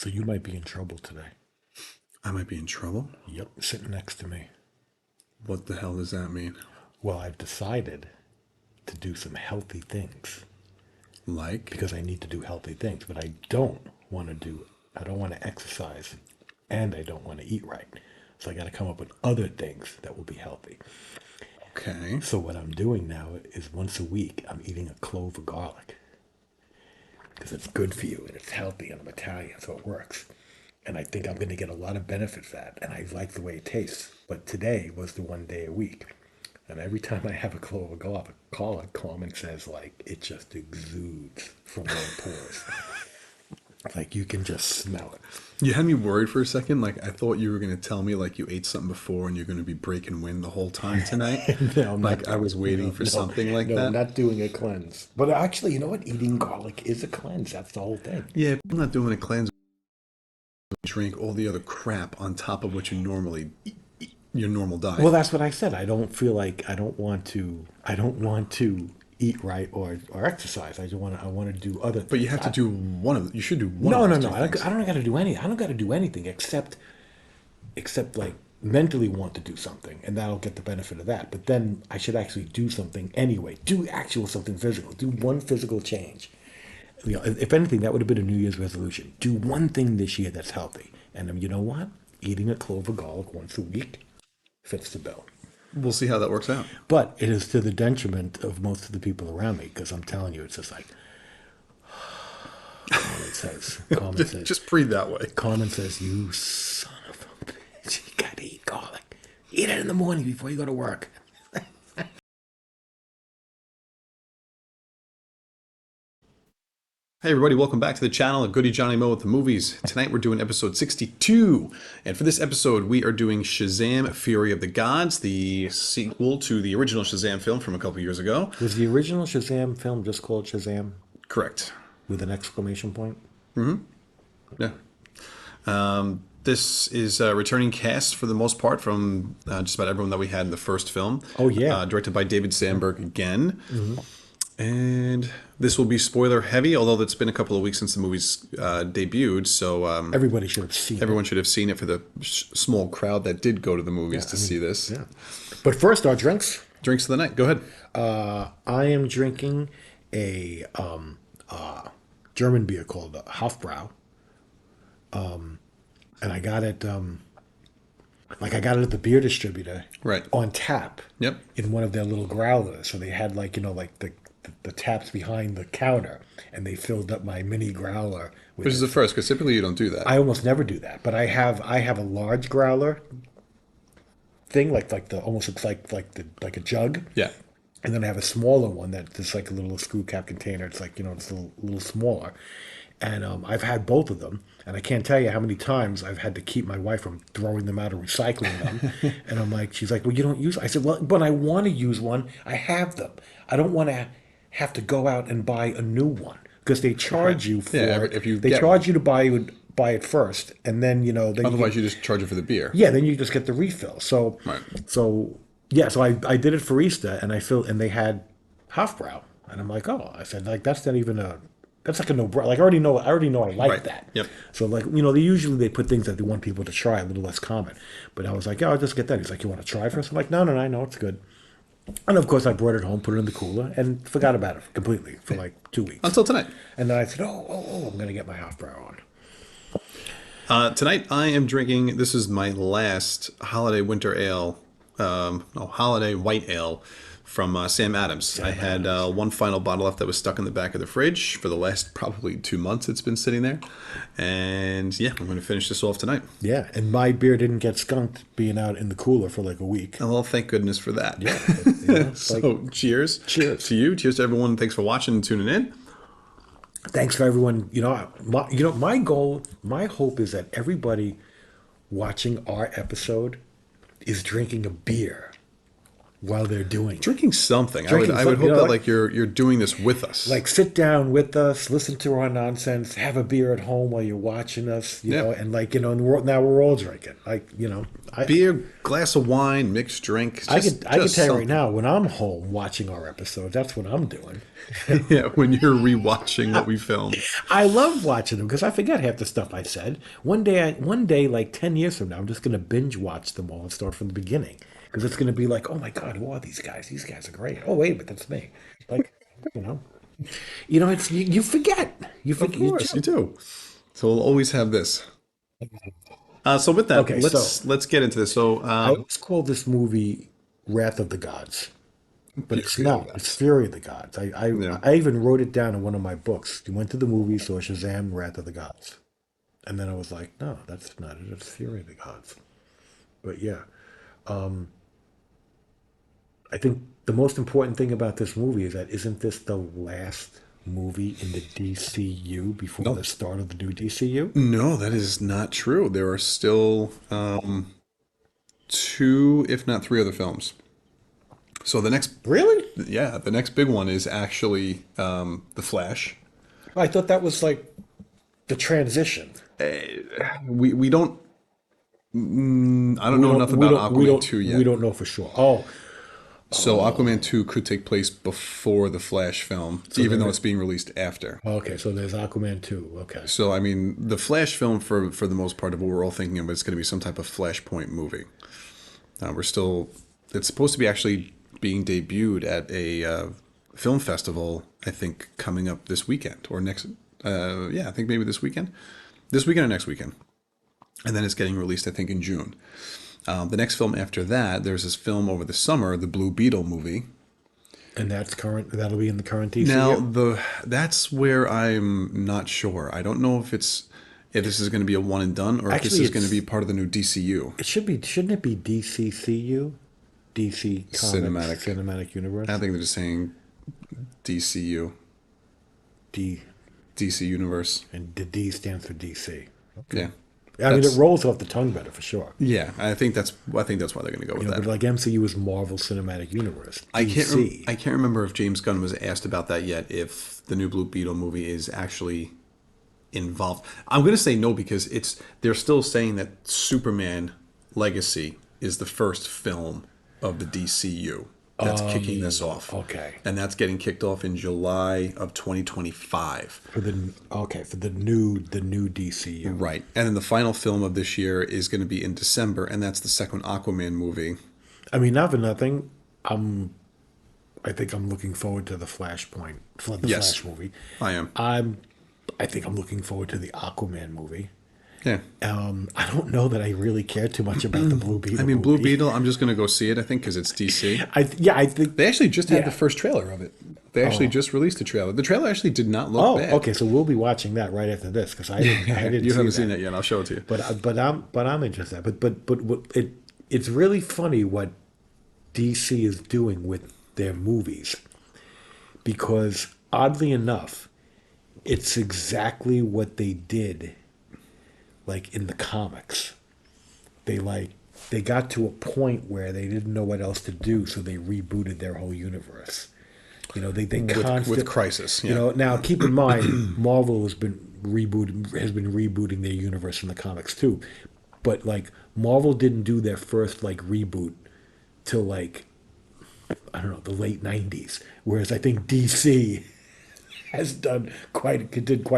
So you might be in trouble today. I might be in trouble? Yep, sitting next to me. What the hell does that mean? Well, I've decided to do some healthy things Like? because I need to do healthy things, but I don't want to exercise and I don't want to eat right. So I got to come up with other things that will be healthy. Okay. So what I'm doing now is once a week, I'm eating a clove of garlic because it's good for you and it's healthy and I'm Italian, so it works. And I think I'm going to get a lot of benefit from that. And I like the way it tastes. But today was the one day a week. And every time I have a clove of garlic, Carmen says, like, it just exudes from my pores. Like, you can just smell it. You had me worried for a second. Like, I thought you were going to tell me, like, you ate something before and you're going to be breaking wind the whole time tonight. No, I'm Like, not. I was waiting for something like no, that. I'm not doing a cleanse. But actually, you know what? Eating garlic is a cleanse. That's the whole thing. Yeah, I'm not doing a cleanse. Drink all the other crap on top of what you normally eat, your normal diet. Well, that's what I said. I don't feel like I don't want to eat right or exercise. I want to do other things. But you have to do one of. You should do one No, of no, those no. two I things. don't got to do any. I don't got to do anything except like mentally want to do something, and that'll get the benefit of that. But then I should actually do something anyway. Do actual something physical. Do one physical change. You know, if anything, that would have been a New Year's resolution. Do one thing this year that's healthy. And you know what? Eating a clove of garlic once a week fits the bill. We'll see how that works out. But it is to the detriment of most of the people around me because I'm telling you, it's just like, Just breathe that way. Carmen says, you son of a bitch, you gotta eat garlic. Eat it in the morning before you go to work. Hey everybody, welcome back to the channel of Goody Johnny Mo with the movies. Tonight we're doing episode 62. And for this episode, we are doing Shazam! Fury of the Gods, the sequel to the original Shazam film from a couple years ago. Was the original Shazam film just called Shazam Correct. with an exclamation point? Yeah. This is a returning cast for the most part from just about everyone that we had in the first film. Oh, yeah. Directed by David Sandberg again. And this will be spoiler heavy, although it's been a couple of weeks since the movie's debuted, so Everybody should have seen everyone should have seen it for the small crowd that did go to the movies to see this. it. Yeah. But first, our drinks. Drinks of the night. Go ahead. I am drinking a German beer called Hofbrau. And I got it I got it at the beer distributor Right. on tap. Yep. In one of their little growlers. So they had like the taps behind the counter and they filled up my mini growler with Which is the first, because typically you don't do that. I almost never do that, but I have a large growler thing like the almost looks like a jug. Yeah. And then I have a smaller one that's just like a little screw cap container. It's like, it's a little smaller. And I've had both of them. And I can't tell you how many times I've had to keep my wife from throwing them out or recycling them. And I'm like, she's like, well, you don't use it. I said, well, when I want to use one, I have them. I don't want to have to go out and buy a new one because they charge you for Yeah, it. if you they get charge you to buy it first. And then, then Otherwise, you just charge it for the beer. yeah, then you just get the refill. So, Right. so I did it for Easter, and and they had Hofbrau, and I'm like, oh, I said like that's like a no, like I already know I like Right. that. Yep. So like they put things that they want people to try a little less common, but I was like, yeah, I'll just get that. He's like, you want to try first? I'm like, no, I know it's good. And of course, I brought it home, put it in the cooler, and forgot about it completely for like 2 weeks. Until tonight. And then I said, I'm gonna get my Hofbrau on. Tonight I am drinking, this is my last holiday winter ale, holiday white ale from Sam Adams. I had one final bottle left that was stuck in the back of the fridge for the last probably 2 months it's been sitting there. And yeah, I'm going to finish this off tonight. Yeah, and my beer didn't get skunked being out in the cooler for like a week. Oh, well, thank goodness for that. Yeah. So cheers. Cheers. To you. Cheers to everyone. Thanks for watching and tuning in. Thanks for everyone. My goal, my hope is that everybody watching our episode is drinking a beer while they're doing it. Drinking something. Drinking I would something, hope that like like you're doing this with us. like sit down with us, listen to our nonsense, have a beer at home while you're watching us, Yeah. and like and now we're all drinking. Like Beer, glass of wine, mixed drink, I could just tell you right something. now when I'm home watching our episodes, that's what I'm doing. Yeah, when you're rewatching what we filmed. I love watching them because I forget half the stuff I said. One day, like 10 years from now, I'm just gonna binge watch them all and start from the beginning because it's gonna be like, oh my god, who are these guys? These guys are great. Oh wait, but that's me. Like, you know, it's you forget, Of you course, you do. do. So we'll always have this. So with that, Okay, so let's get into this. So I always call this movie Wrath of the Gods, but it's Fury of the not. It's Gods. Fury of the Gods. Yeah. I even wrote it down in one of my books. You went to the movie, saw Shazam, Wrath of the Gods. And then I was like, no, that's not it. It's Fury of the Gods. But yeah, I think the most important thing about this movie is that isn't this the last movie in the DCU before No, the start of the new DCU? no, that is not true. There are still two, if not three, other films. So Really? the next big one is actually the Flash. I thought that was like the transition. We don't. I don't know enough about Aquaman 2 We yet. don't know for sure. Oh, So Aquaman 2 could take place before the Flash film, so even though there. it's being released after. Okay, so there's Aquaman 2. Okay. So I mean, the Flash film, for the most part of what we're all thinking of, is going to be some type of Flashpoint movie. We're still. It's supposed to be actually being debuted at a film festival. I think coming up this weekend or next. Yeah, I think maybe this weekend or next weekend, and then it's getting released. I think in June. The next film after that, there's this film over the summer, the Blue Beetle movie. And that's current. That'll be in the current Now DCU. that's where I'm not sure. I don't know if this is going to be a one and done or if this Actually, is going to be part of the new DCU it should be. Shouldn't it be DCCU? DC Comics cinematic. Cinematic I Universe. think they're just saying DCU, D DC Universe. and the D stands for DC. Yeah, I mean, it that's rolls off the tongue better for sure. yeah. I think that's why they're going to go with But that. like MCU is Marvel Cinematic Universe. DC. I can't remember if James Gunn was asked about that yet. If the new Blue Beetle movie is actually involved, I'm going to say no because they're still saying that Superman Legacy is the first film of the DCU that's kicking this off. Okay. And that's getting kicked off in July of 2025. For the new DCU. Right. And then the final film of this year is going to be in December, and that's the second Aquaman movie. I mean, not for nothing. I think I'm looking forward to the Flashpoint for the Yes, Flash movie. I am. I think I'm looking forward to the Aquaman movie. Yeah. I don't know that I really care too much about the Blue Beetle. I mean, Blue movie. Beetle, I'm just going to go see it, I think, because it's DC. I think. They actually just had Yeah. the first trailer of it. They actually just released the trailer. The trailer actually did not look Oh, bad. okay. So we'll be watching that right after this because I didn't. You see haven't that. seen it yet. I'll show it to you. But I'm interested. But what it's really funny what DC is doing with their movies because oddly enough, it's exactly what they did like in the comics. They got to a point where they didn't know what else to do, so they rebooted their whole universe. They With Crisis, yeah. Now keep in mind, Marvel has been rebooting their universe in the comics too, but like Marvel didn't do their first like reboot till like I don't know the late '90s, whereas I think DC has did quite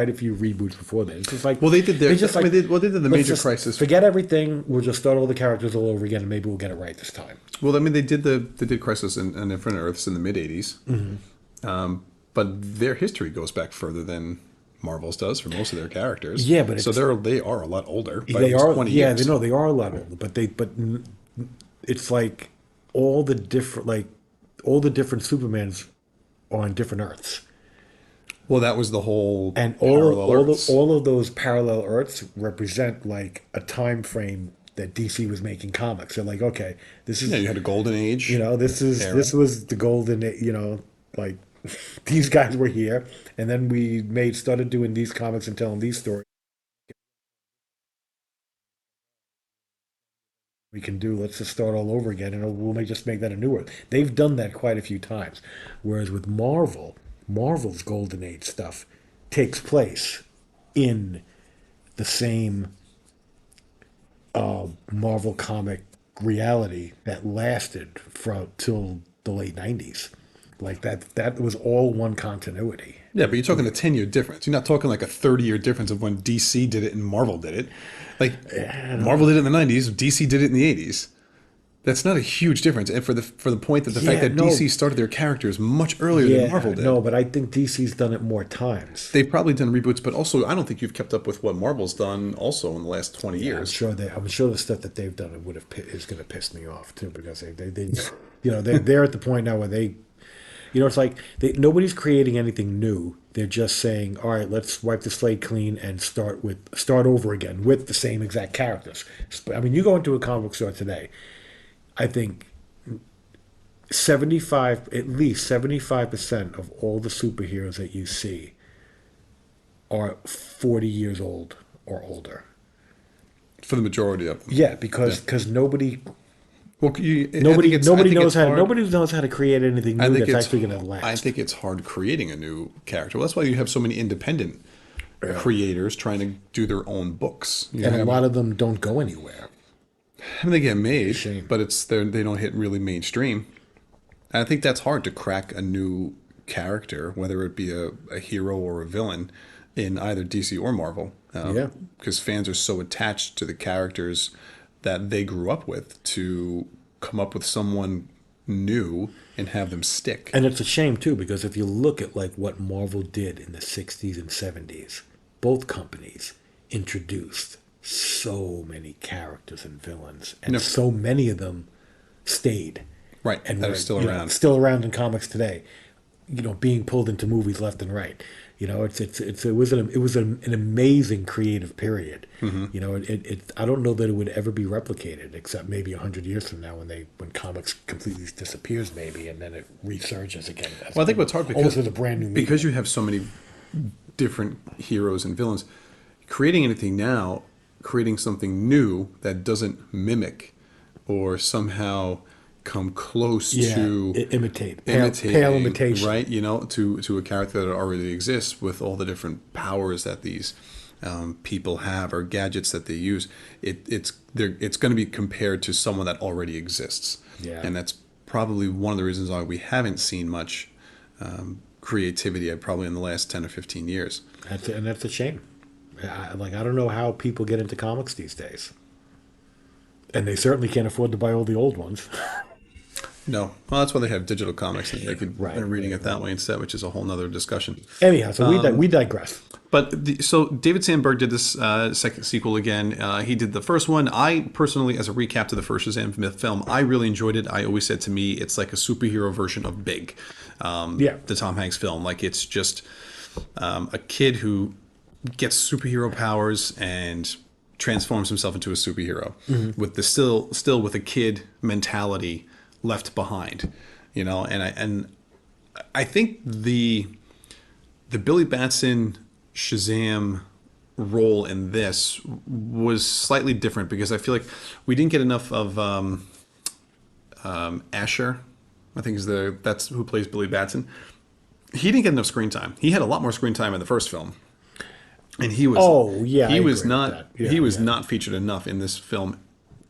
a few reboots before then. It's just like Well, they did their. they just like they did the let's Major just Crisis. forget everything. We'll just start all the characters all over again, and maybe we'll get it right this time. Well, I mean, they did Crisis and Infinite Earths in the mid '80s. But their history goes back further than Marvel's does for most of their characters. Yeah, but so it's- they are a lot older. By They at least are, 20 yeah, years. they know they are a lot older, but it's like all the different Supermans are on different Earths, Well, that was the whole and parallel Earths. all of those parallel Earths represent like a time frame that DC was making comics. They're like, okay, this is Yeah, you had a golden age. Era. this was the golden, like these guys were here, and then we started doing these comics and telling these stories. we can do. Let's just start all over again, and just make that a new Earth. They've done that quite a few times. Whereas with Marvel, Marvel's Golden Age stuff takes place in the same Marvel comic reality that lasted from till the late '90s. Like that was all one continuity. Yeah, but you're talking a 10-year difference. You're not talking like a 30-year difference of when DC did it and Marvel did it. Like Marvel did it in the 90s, DC did it in the 80s. That's not a huge difference. And for the point that the fact Yeah, that no, DC started their characters much earlier than Marvel yeah, no, did. but I think DC's done it more times. They've probably done reboots, but also I don't think you've kept up with what Marvel's done also in the last 20 Yeah, years. I'm sure the stuff that they've done is going to piss me off too because they they're at the point now where it's like nobody's creating anything new. They're just saying, all right, let's wipe the slate clean and start over again with the same exact characters. I mean, you go into a comic book store today, I think 75% of all the superheroes that you see are 40 years old or older. For the majority of them. Yeah, because nobody Well, I think it's hard. nobody knows how to create anything I new think that's it's actually going to last. I think it's hard creating a new character. Well, that's why you have so many independent creators trying to do their own books. And a lot of them don't go anywhere. I mean, they get made, Shame. but they don't hit really mainstream. And I think that's hard to crack a new character, whether it be a hero or a villain, in either DC or Marvel. Yeah. Because fans are so attached to the characters that they grew up with to come up with someone new and have them stick. And it's a shame too because if you look at like what Marvel did in the 60s and 70s, both companies introduced so many characters and villains and No. so many of them stayed Right, and that were are still around. still around in comics today, being pulled into movies left and right. It was an amazing creative period. I don't know that it would ever be replicated except maybe 100 years from now when comics completely disappears maybe and then it resurges again. Well, I think what's hard almost with a brand new medium. because you have so many different heroes and villains, creating anything now, creating something new that doesn't mimic or somehow come close to imitate imitating, pale imitation, right? To a character that already exists with all the different powers that these people have or gadgets that they use. It's going to be compared to someone that already exists, and that's probably one of the reasons why we haven't seen much creativity probably in the last 10 or 15 years. That's a shame. I don't know how people get into comics these days, and they certainly can't afford to buy all the old ones. No, well, that's why they have digital comics, and they're reading it that right. way instead, which is a whole nother discussion. Anyhow, so we digress. But so David Sandberg did this second sequel again. He did the first one. I personally, as a recap to the first Shazam film, I really enjoyed it. I always said to me, it's like a superhero version of Big, the Tom Hanks film. Like it's just a kid who gets superhero powers and transforms himself into a superhero with the still with a kid mentality left behind, and I think the Billy Batson Shazam role in this was slightly different because I feel like we didn't get enough of Asher, I think that's who plays Billy Batson. He didn't get enough screen time. He had a lot more screen time in the first film, and he was I was agree not with that. he was not featured enough in this film,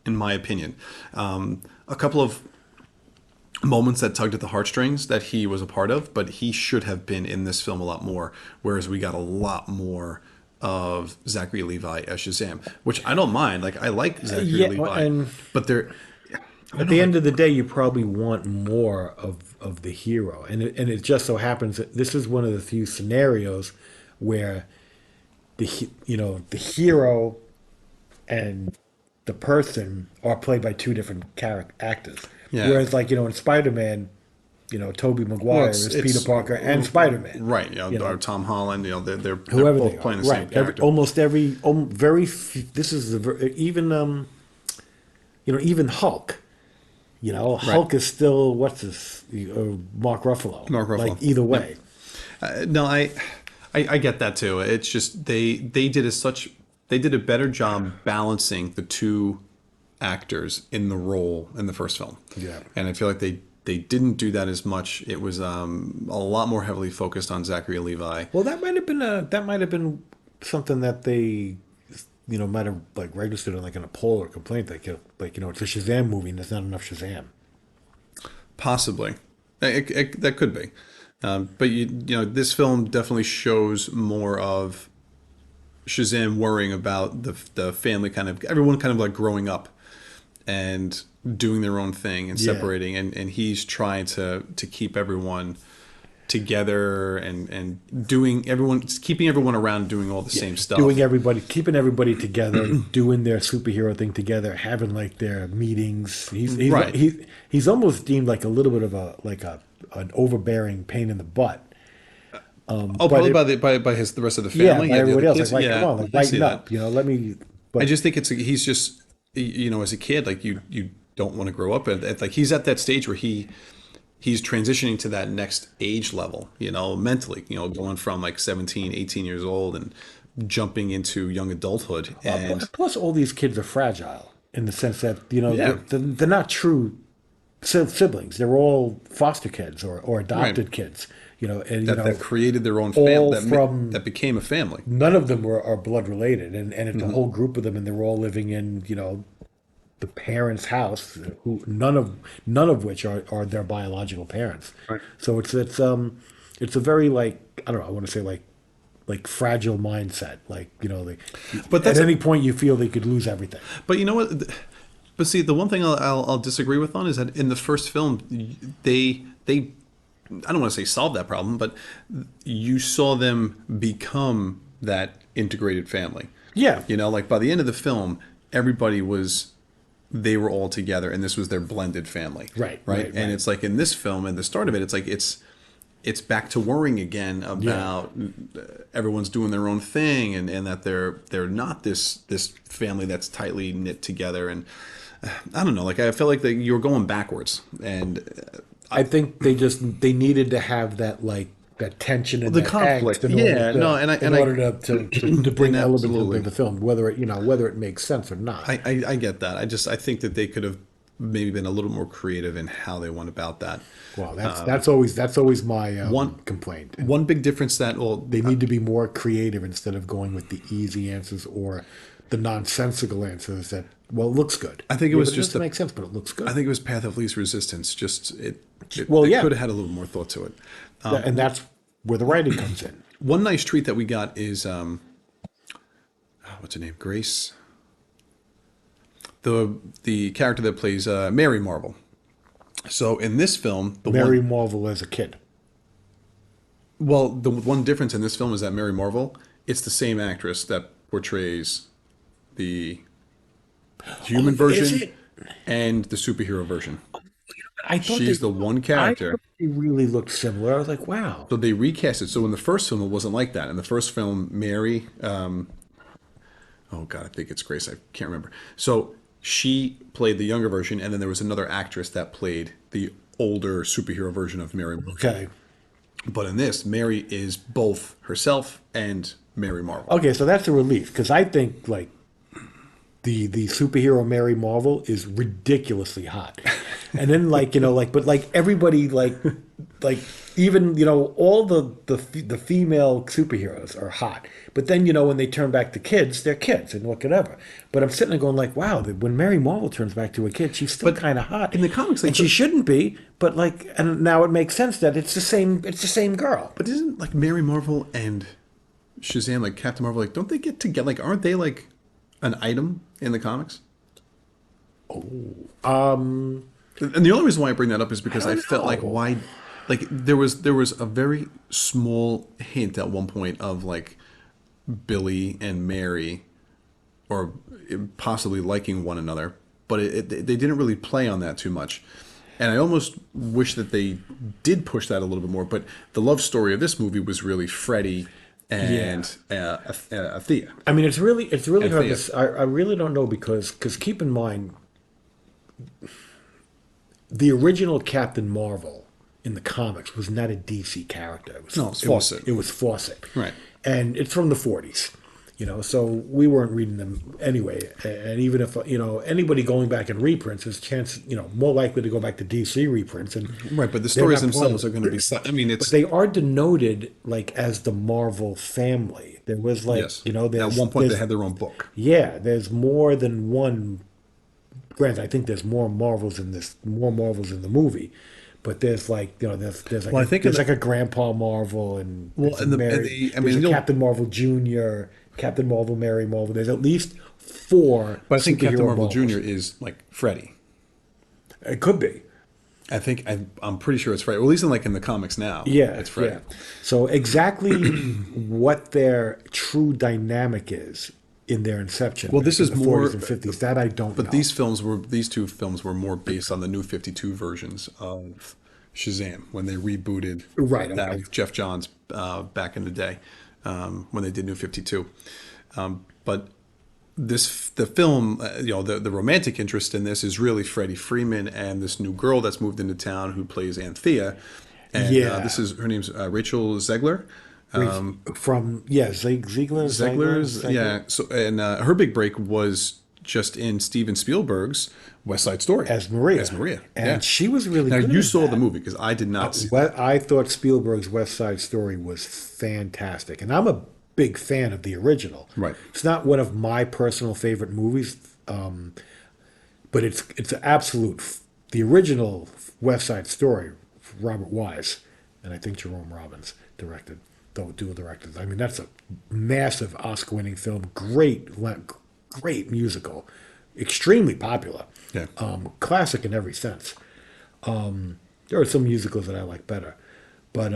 in my opinion. A couple of moments that tugged at the heartstrings that he was a part of, but he should have been in this film a lot more, whereas we got a lot more of Zachary Levi as Shazam, which I don't mind. Like, I like Zachary Levi, but at the end of the day, you probably want more of the hero, and it just so happens that this is one of the few scenarios where the hero and the person are played by two different actors. Yeah. Whereas, in Spider-Man, Tobey Maguire is Peter Parker and Spider-Man. right? Or Tom Holland. They're Whoever both they are. playing the same Right. character. This is even Hulk. Hulk is still Mark Ruffalo. Mark Ruffalo. Like either way. No, I get that too. It's just they did a better job balancing the two actors in the role in the first film. Yeah. And I feel like they didn't do that as much. It was a lot more heavily focused on Zachary Levi. Well, that might have been something that they, might have like registered on like in a poll or complaint. Like, it's a Shazam movie and there's not enough Shazam. Possibly, that could be. But this film definitely shows more of Shazam worrying about the family, kind of everyone kind of like growing up and doing their own thing and Yeah. separating, and he's trying to keep everyone together and keeping everyone around doing all the same stuff. Keeping everybody together, doing their superhero thing together, having like their meetings. Right. He's almost deemed like a little bit of an overbearing pain in the butt. Probably by the rest of the family. By the everybody other else. kids. Like, Yeah, come on, like I see lighten that. up. Let me. I But just think he's just as a kid, like you don't want to grow up like he's at that stage where he's transitioning to that next age level, mentally, going from like 17, 18 years old and jumping into young adulthood. And plus, all these kids are fragile in the sense that Yeah. they're not true siblings. They're all foster kids or adopted Right. kids. And that created their own all family, that became a family. none of them are blood related, and it's a whole group of them, and they're all living in the parents' house, who none of which are their biological parents. Right. So it's a very like I don't know. I want to say like fragile mindset. Like But at any point you feel they could lose everything. But you know what? But see, the one thing I'll disagree with on is that in the first film, they I don't want to say solve that problem, but you saw them become that integrated family. Yeah. Like by the end of the film, they were all together, and this was their blended family. Right, Right. right, And right. it's like in this film, at the start of it, it's like it's back to worrying again about everyone's doing their own thing, and that they're not this family that's tightly knit together. And I don't know, like I felt like you were going backwards, and I think they needed to have that tension and the that conflict. angst in order to, No, in order to bring elements Absolutely. into the film, whether it makes sense or not. I get that. I think that they could have maybe been a little more creative in how they went about that. Well, that's always my one- complaint. One big difference They need to be more creative instead of going with the easy answers or the nonsensical answers that it looks good. I think it was but just doesn't make sense, but it looks good. I think it was Path of Least Resistance. Just it Well, they yeah. could have had a little more thought to it. And that's where the writing comes in. One nice treat that we got is what's her name? Grace. The character that plays Mary Marvel. So in this film, Mary Marvel as a kid. the one difference in this film is that Mary Marvel, it's the same actress that portrays the human Is version it? and the superhero version. I thought She's the one I character. thought they really looked similar. I was like, wow. So they recast it. So in the first film, it wasn't like that. In the first film, Mary, oh God, I think it's Grace. I can't remember. So she played the younger version, and then there was another actress that played the older superhero version of Mary. Okay. But in this, Mary is both herself and Mary Marvel. Okay, so that's a relief because I think like the superhero Mary Marvel is ridiculously hot, and then but everybody like even all the female superheroes are hot, but then when they turn back to kids, they're kids and whatever. But I'm sitting there going like, wow, when Mary Marvel turns back to a kid, she's still kind of hot in the comics, and she shouldn't be. But and now it makes sense that it's the same girl. But isn't like Mary Marvel and Shazam, like Captain Marvel, like don't they get together? Like aren't they like an item in the comics? And the only reason why I bring that up is because I felt like why, like there was a very small hint at one point of like Billy and Mary, or possibly liking one another, but they didn't really play on that too much. And I almost wish that they did push that a little bit more. But the love story of this movie was really Freddie and Thea. I mean, it's really hard. Thea. I really don't know because keep in mind, the original Captain Marvel in the comics was not a DC character. It was, No, it was Fawcett. It was Fawcett, Right. And it's from the 40s. So we weren't reading them anyway. And even if, anybody going back in reprints is chance, more likely to go back to DC reprints, and Right, but the they're stories not playing. themselves are going to be. I mean, But it's they are denoted like as the Marvel family. There was like, yes. At there's one point, they had their own book. yeah, there's more than one. Granted, I think there's more Marvels in the movie, but there's like, Well, I think in there's the like a Grandpa Marvel, and well, there's a and Mary, the I there's mean, a you'll Captain Marvel Junior, Captain Marvel, Mary Marvel. There's at least four but I think Captain superhero Marvel Marvels. Junior is like Freddy. It could be. I'm pretty sure it's Freddy. Well, at least in the comics now, Yeah, it's Freddy. yeah. So exactly what their true dynamic is in their inception Well, this back in is the 40s more, and 50s, that I don't but know. these two films were more based on the New 52 versions of Shazam when they rebooted Right. that Okay. with Jeff Johns back in the day when they did New 52. But the film, the romantic interest in this is really Freddie Freeman and this new girl that's moved into town who plays Anthea, and this Yeah. is her name's Rachel Zegler. From Zegler's, Ziegler yeah. So and her big break was just in Steven Spielberg's West Side Story as as Maria, Maria. Yeah. and she was really Now good you in saw the that. movie because I did not see that. What I thought Spielberg's West Side Story was fantastic, and I'm a big fan of the original. Right. It's not one of my personal favorite movies, but it's an absolute. The original West Side Story, Robert Wise, and I think Jerome Robbins directed. Though dual directed. I mean, that's a massive Oscar-winning film. Great musical, extremely popular, Yeah. classic in every sense. There are some musicals that I like better, but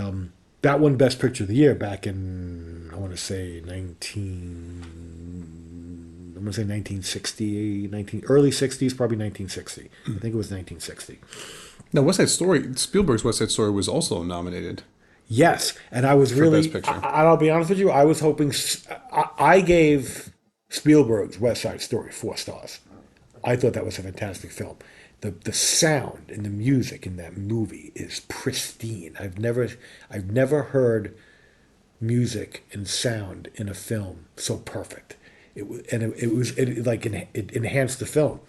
that won Best Picture of the Year back in, I want to say 1960, early 60s, probably 1960. I think it was 1960. Now West Side Story, Spielberg's West Side Story was also nominated Yes, and I was for Best really, Picture. I'll be honest with you, I was hoping, I gave Spielberg's West Side Story 4 stars. I thought that was a fantastic film. The sound and the music in that movie is pristine. I've never heard music and sound in a film so perfect. It enhanced the film.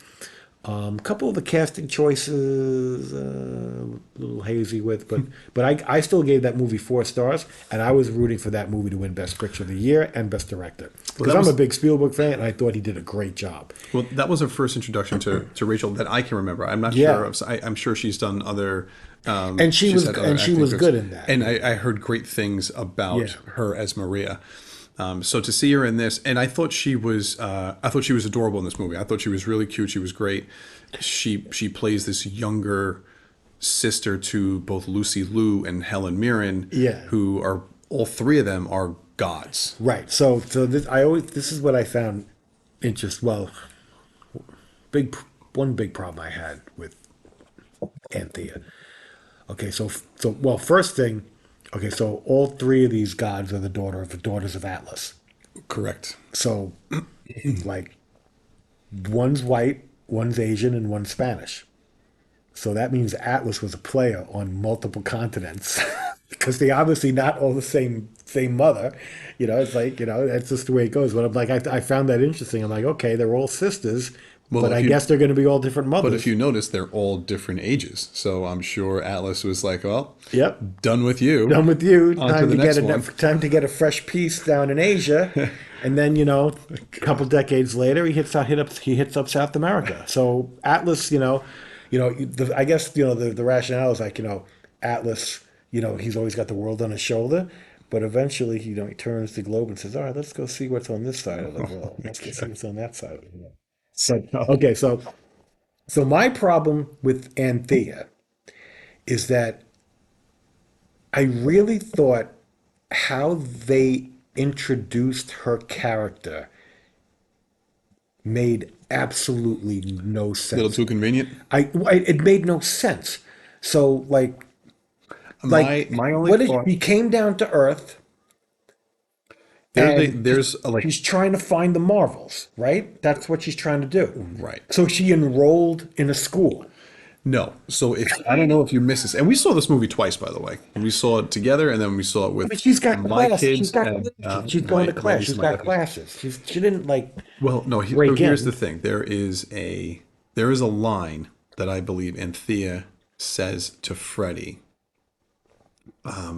A couple of the casting choices, a little hazy with, but I still gave that movie 4 stars, and I was rooting for that movie to win Best Picture of the Year and Best Director because that I'm a was big Spielberg fan, and I thought he did a great job. well, that was her first introduction to Rachel that I can remember. I'm not Yeah, sure. I'm sure she's done other. and she She's was had other and she acting was gigs, good in that. and I heard great things Yeah, about her as Maria. So to see her in this, and I thought she was adorable in this movie. I thought she was really cute. She was great. She plays this younger sister to both Lucy Liu and Helen Mirren, yeah, who are all three of them are gods. right. So this is what I found interest. Well, big one big problem I had with Anthea. Okay, well, first thing, okay, so all three of these gods are the daughters of Atlas. Correct. So, like, one's white, one's Asian, and one's Spanish. So that means Atlas was a player on multiple continents because they obviously not all the same mother. It's like, that's just the way it goes. But I'm like, I found that interesting. I'm like, okay, they're all sisters, Well, but I guess they're going to be all different but if mothers. you notice, they're all different ages. So I'm sure Atlas was like, "Well, Yep. done with you. Done with you. On to the next one." Time to get a fresh piece down in Asia, and then a couple decades later, he hits up South America. So Atlas, I guess the rationale is like Atlas, he's always got the world on his shoulder, but eventually he turns the globe and says, all right, let's go see what's on this side of the world. Let's go see what's on that side of the world. So okay, so my problem with Anthea is that I really thought how they introduced her character made absolutely no A little sense. too convenient. It made no sense. So My only what is thought she came down to Earth and there's a, like she's trying to find the Marvels, right? That's what she's trying to do. right. So she enrolled in a school. No. So if I don't know if you missed this, and we saw this movie twice, by the way. We saw it together, and then we saw it I with mean, she's got my class. She's kids got and classes. She's going my to class. niece She's and my got nephews. classes. She didn't like Well, no. So break here's the in. thing. There is a line that I believe Anthea says to Freddie.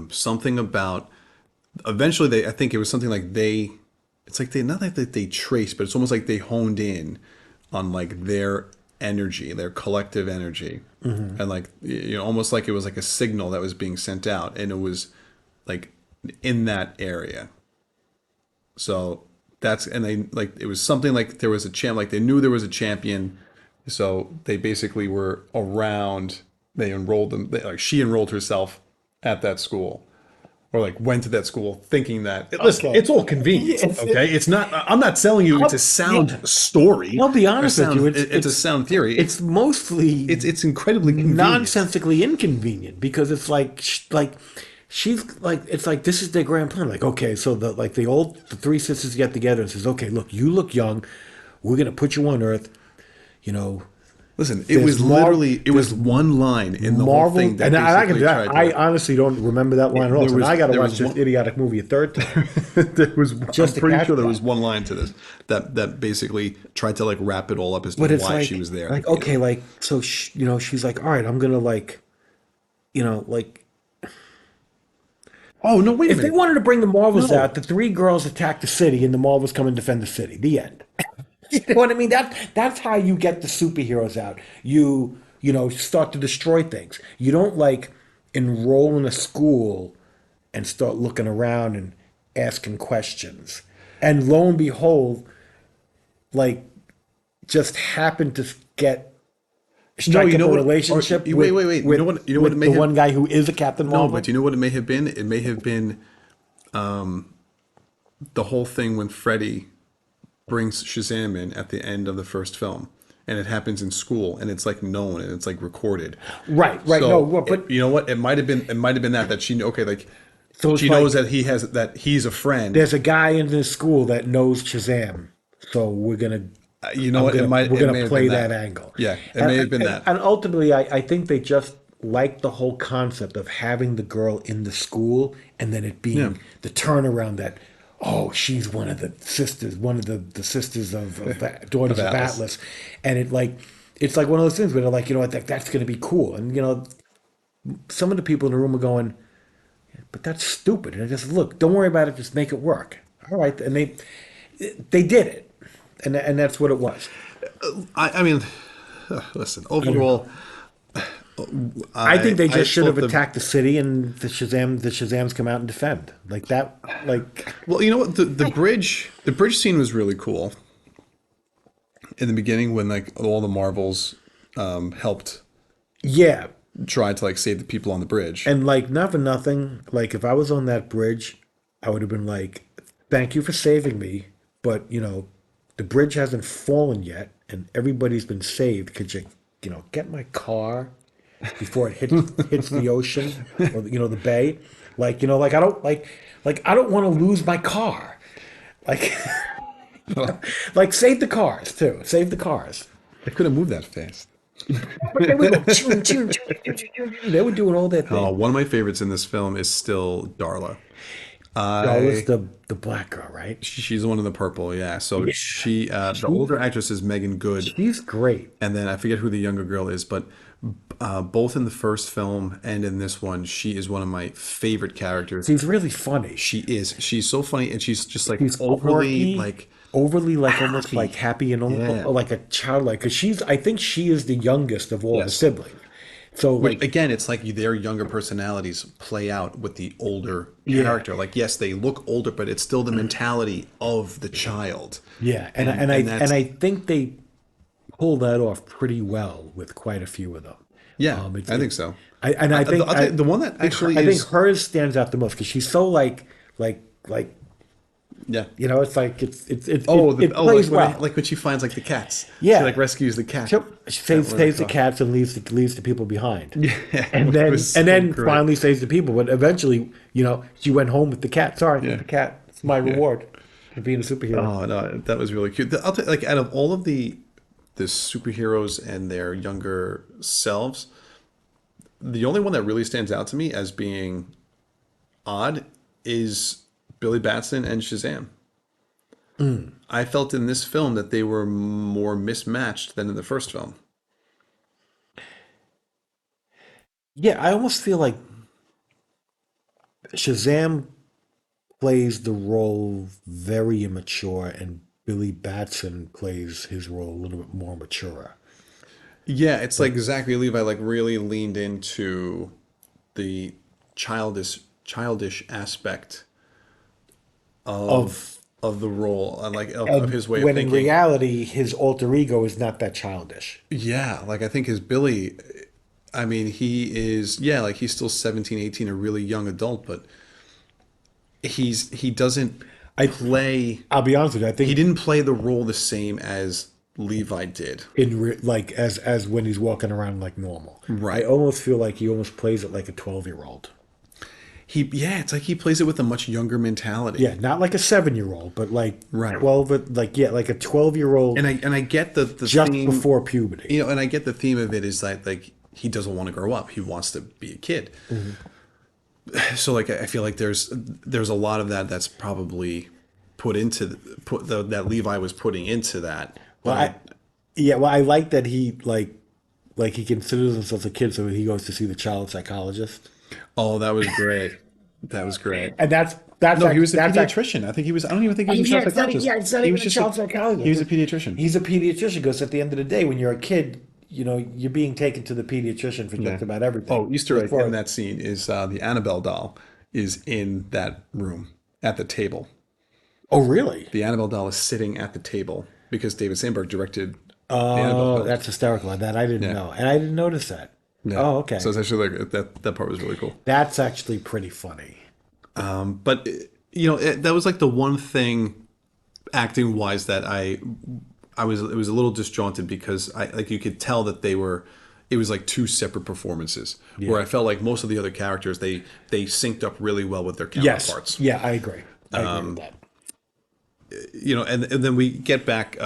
Something about eventually they. I think it was something like they. It's like they not like that they traced, but it's almost like they honed in on like their energy, their collective energy, and like almost like it was like a signal that was being sent out, and it was like in that area. So that's and they like it was something like there was a champ, like they knew there was a champion, so they basically were around. They enrolled them. Like she enrolled herself at that school, or like went to that school thinking that. Listen, Okay. it's all Yeah, convenient. Okay, it's not. I'm not telling you it's a yeah. sound story I'll be or honest with you. sound. It's a sound theory. It's mostly It's incredibly convenient. nonsensically inconvenient because it's like she's like it's like this is their grand plan. Like okay, so the three sisters get together and says, okay, look, you look young. We're gonna put you on Earth. You know, Listen, there's it was one line in the whole Marvel, thing that and I can. basically tried to I like. honestly don't remember that line at all. There So now was I got to there watch was this one. idiotic movie a third time There was. I'm just to pretty catch sure there that. was one line to this that basically tried to like wrap it all up as to But it's why she was there at the okay, beginning. so she's like, all right, I'm gonna like Oh no! Wait a if they minute. wanted to bring the Marvels No, out, the three girls attack the city and the Marvels come and defend the city. The end. You know what I mean? That's how you get the superheroes out. You start to destroy things. You don't like enroll in a school and start looking around and asking questions. And lo and behold, like just happen to get no. strike You up know a what? Or, relationship wait, wait, wait. You know what? You know what it with may the have. one guy who is a Captain No, Marvel. but you know what it may have been. It may have been the whole thing when Freddy brings Shazam in at the end of the first film, and it happens in school, and it's like known and it's like recorded. Right, right. No, So well, but you know what? It might have been that she knew. Okay, like so it's she knows like that he's a friend. there's a guy in this school that knows Shazam, so You know what? we're It gonna may have play been that that. angle. Yeah, it may have been that. And ultimately, I think they just like the whole concept of having the girl in the school and then it Yeah. being the turnaround that, oh, she's one of the sisters, one of the sisters of daughters Of of Atlas. Atlas, and it's like one of those things where they're like, that's going to be cool, and some of the people in the room are going, but that's stupid, and I just look, don't worry about it, just make it work. All right, and they did it, and that's what it was. I mean, listen. Overall, I think they I just should thought have attacked the city and the Shazams come out and defend like that. Like well, you know what? The bridge scene was really cool in the beginning when like all the Marvels helped yeah, try to like save the people on the bridge. and like not for nothing. Like if I was on that bridge, I would have been like, "Thank you for saving me," but the bridge hasn't fallen yet, and everybody's been saved. Could you get my car before it hits the ocean or the bay? Like I don't like I don't want to lose my car. Like like save the cars too. Save the cars. They couldn't move that fast. But they would go choo, choo, choo, choo, choo, choo. They were doing all their thing. One of my favorites in this film is still Darla. Oh, it's I the black girl, right? She's the one in the purple, yeah. So Yeah. the older actress is Megan Good, She's great. and then I forget who the younger girl is, but both in the first film and in this one, she is one of my favorite characters. She's really funny. She is. She's so funny, and she's just like She's overly quirky, like overly like almost happy. like happy and almost Yeah. like a childlike. Because I think she is the youngest of all the Yes. siblings. So Which like, again, it's like their younger personalities play out with the older Yeah. character. Like, yes, they look older, but it's still the mentality of the child. yeah, and that's I think they pull that off pretty well with quite a few of them. yeah, It's- I think so. I think I'll tell you, the one that actually I think is hers stands out the most because she's so like yeah. it's like it like plays well. like when she finds like the cats. Yeah. She like rescues the cat. Yep. She saves, That one saves the across. cats and leaves the people behind. Yeah, And which then was so great. finally saves the people. But eventually, she went home with the cat. Sorry, Yeah. the cat. It's my reward for being a superhero. Oh no, that was really cute. I'll tell you, like out of all of the the superheroes and their younger selves, the only one that really stands out to me as being odd is Billy Batson and Shazam. I felt in this film that they were more mismatched than in the first film. Yeah, I almost feel like Shazam plays the role very immature, and Billy Batson plays his role a little bit more mature. Yeah, it's Like, like Zachary Levi like really leaned into the childish aspect of of the role, like of and his way of when in thinking. reality, his alter ego is not that childish. Yeah, like I think his Billy, I mean, he is, yeah, like he's still 17, 18, a really young adult, but he doesn't I, play, I'll be honest with you. I he think didn't play the role the same as Levi did. like as when he's walking around like normal, I Right. almost feel like he almost plays it like a 12-year-old. Yeah, it's like he plays it with a much younger Yeah, mentality. not like a 7-year-old, but like Right. 12, but like yeah, like a 12-year-old And I get the just theme, before puberty. and I get the theme of it is like he doesn't want to grow up. He wants to be a kid. So like I feel like there's a lot of that that's probably put into that Levi was putting into that. Well, But I yeah, well, I like that he like he considers himself a kid, so he goes to see the child psychologist, Oh, that was great. That was great. and No, he was a that's actually. pediatrician. I think he was. I don't even think he was a Yeah, child psychologist. it's not He even was a just child he was a psychologist. pediatrician. He's a pediatrician because at the end of the day, when you're a kid, you're being taken to the pediatrician for Yeah. just about everything. Oh, Easter egg in Before, that scene is the Annabelle doll is in that room at the table. oh really? The Annabelle doll is sitting at the table because David Sandberg directed the Annabelle Oh, film. that's hysterical. That I didn't Yeah, know, and I didn't notice that. yeah. Oh, So okay. it's actually like that part was really cool. That's actually pretty funny. But that was like the one thing acting wise that I was it was a little disjointed because I like you could tell that it was like two separate performances where Yeah. I felt like most of the other characters they synced up really well with their Yes. counterparts. Yeah, I agree. I agree with that. And then we get back.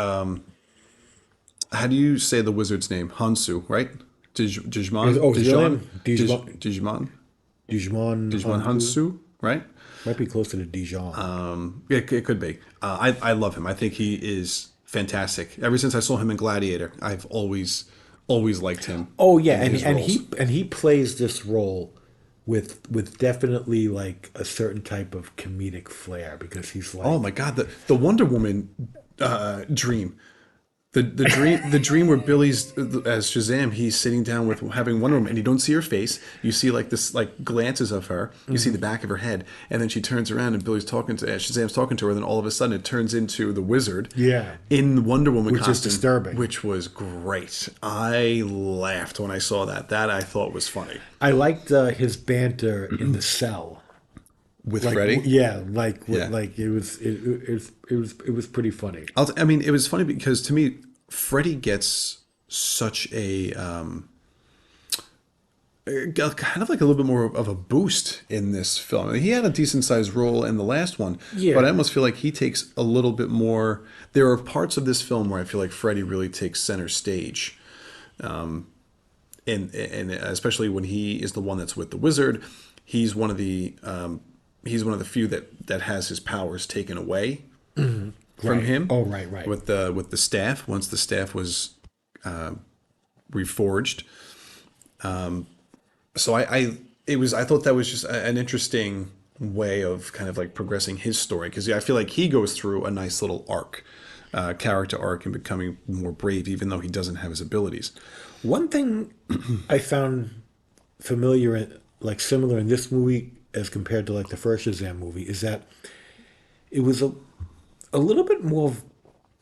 How do you say the wizard's name? Hansu, right? Oh, his real name? Dijon. Digimon, Digimon Digimon Hansu. Hansu, right? Might be closer to Dijon. Yeah, it could be. I love him. I think he is fantastic. Ever since I saw him in Gladiator, I've always liked him Oh yeah, in his and roles. he plays this role with definitely like a certain type of comedic flair because he's Oh like my God, the Wonder Woman dream. The dream where Billy's as Shazam, he's sitting down with having Wonder Woman, and you don't see her face. You see like this like glances of her. You see the back of her head, and then she turns around, and Billy's talking to Shazam's talking to her. And then all of a sudden, it turns into the Wizard, yeah, in Wonder Woman which is costume, disturbing. which was great. I laughed when I saw that. That I thought was funny I liked his banter in the cell. with Like Freddy. yeah, Yeah, like it was pretty funny. I mean, it was funny because to me, Freddy gets such kind of like a little bit more of a boost in this film. I mean, he had a decent sized role in the last one, but I Yeah. almost feel like he takes a little bit more. There are parts of this film where I feel like Freddy really takes center stage, and especially when he is the one that's with the wizard. He's one of the few that has his powers taken away from Right. him Oh right, right. with the staff once the staff was reforged. So I thought that was just an interesting way of kind of like progressing his story because I feel like he goes through a nice little arc, character arc, and becoming more brave even though he doesn't have his abilities. One thing I found familiar and like similar in this movie as compared to like the first Shazam movie is that it was a little bit more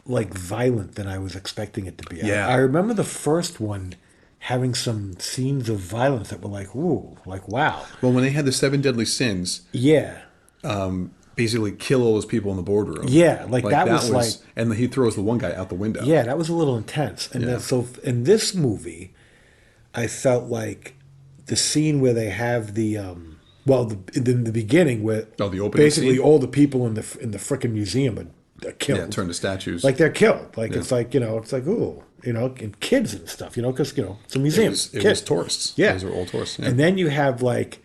like violent than I was expecting it to be. I Yeah. remember the first one having some scenes of violence that were like, ooh, like wow. Well, when they had the seven deadly sins, Yeah. basically kill all those people in the boardroom. Yeah, like Like that that was like was, and he throws the one guy out the window. yeah, that was a little intense. And Yeah. then so in this movie, I felt like the scene where they have the well, in the beginning where Oh, the opening basically scene? all the people in the frickin' museum are Yeah, killed. turn to statues. Like they're killed. Like Yeah. it's like it's like ooh, and kids and stuff, because it's a It museum. was it was Kid. tourists. Yeah. Those are all tourists. Yeah. And then you have like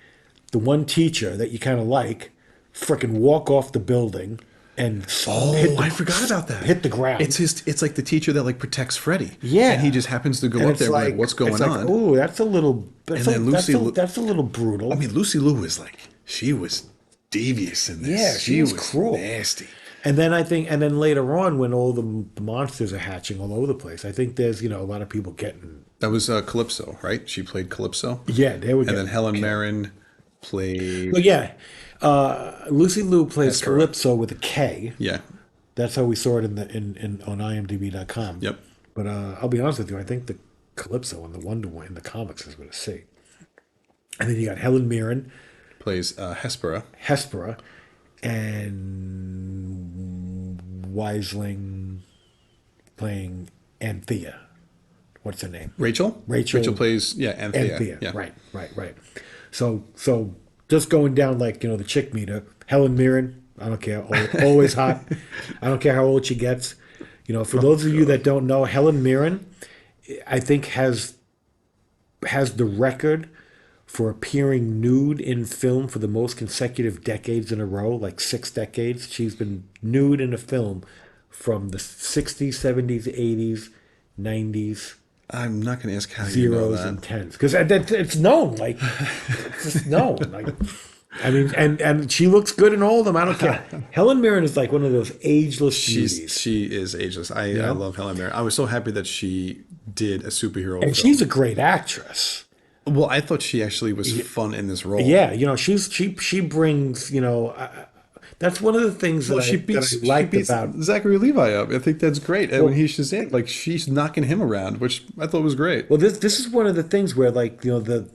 the one teacher that you kind of like, frickin' walk off the building and Oh, I forgot about that. hit the ground. It's like the teacher that like protects Freddy. Yeah, And he just happens to go and up there like, what's going it's like, on? oh, that's a little. And then That's a little brutal. I mean, Lucy Liu was like, she was devious in this. Yeah, she was cruel. Nasty. And then and then later on, when all the monsters are hatching all over the place, I think there's a lot of people getting. That was Calypso, right? She played Calypso. Yeah, they were. And then Helen Mirren played. Well, yeah, Lucy Liu plays Hespera. Calypso with a K. Yeah. That's how we saw it in on IMDb.com. Yep. But I'll be honest with you, I think the Calypso and the Wonder Woman in the comics is with a C. And then you got Helen Mirren, Plays Hespera. Hespera, and Weisling playing Anthea. What's her name? Rachel? Rachel. Rachel plays, yeah, Anthea. Anthea. Yeah. Right. So just going down like the chick meter. Helen Mirren. I don't care. Always hot. I don't care how old she gets. For those of you that don't know, Helen Mirren, I think has the record for appearing nude in film for the most consecutive decades in a row, like 6 decades. She's been nude in a film from the 60s, 70s, 80s, 90s, I'm not going to ask how you know zeros, that. and tens. Because it's known. Like, it's just known. Like, I mean, and she looks good in all of them. I don't care. Helen Mirren is like one of those ageless beauties. She is ageless. I love Helen Mirren. I was so happy that she did a superhero And film. she's a great actress. Well, I thought she actually was fun in this role. Yeah, she brings, that's one of the things that, She that I liked about. Zachary Levi up. I think that's great. And when he's Shazam, like she's knocking him around, which I thought was great. Well, this is one of the things where, like, the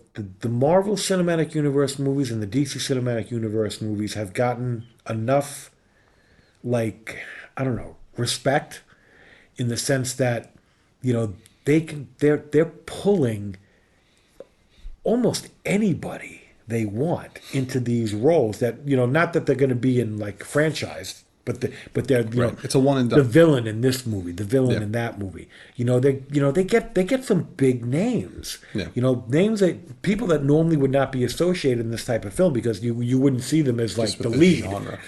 Marvel Cinematic Universe movies and the DC Cinematic Universe movies have gotten enough, like, I don't know, respect, in the sense that, they're pulling almost anybody they want into these roles that, not that they're going to be in like franchise, but they're It's a one and the done. villain in this movie, the villain Yeah. in that movie. They get some big names. Yeah. Names that people that normally would not be associated in this type of film, because you wouldn't see them as like Just the with the lead. genre.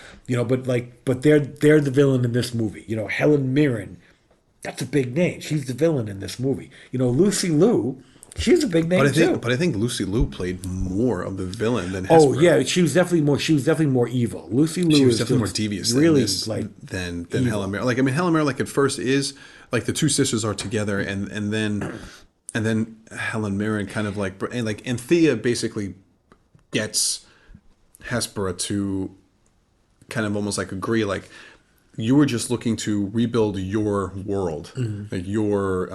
But they're the villain in this movie. Helen Mirren, that's a big name. She's the villain in this movie. Lucy Liu, she's a big name too. But I think Lucy Liu played more of the villain than Oh Hespera. yeah, she was definitely more evil. Lucy Liu She was is definitely more just devious really than this, like than evil. Helen Mirren. Like, I mean, Helen Mirren, like, at first is like the two sisters are together, and then Helen Mirren kind of like, and like Anthea basically gets Hespera to kind of almost like agree, like, you were just looking to rebuild your world, Mm-hmm. like your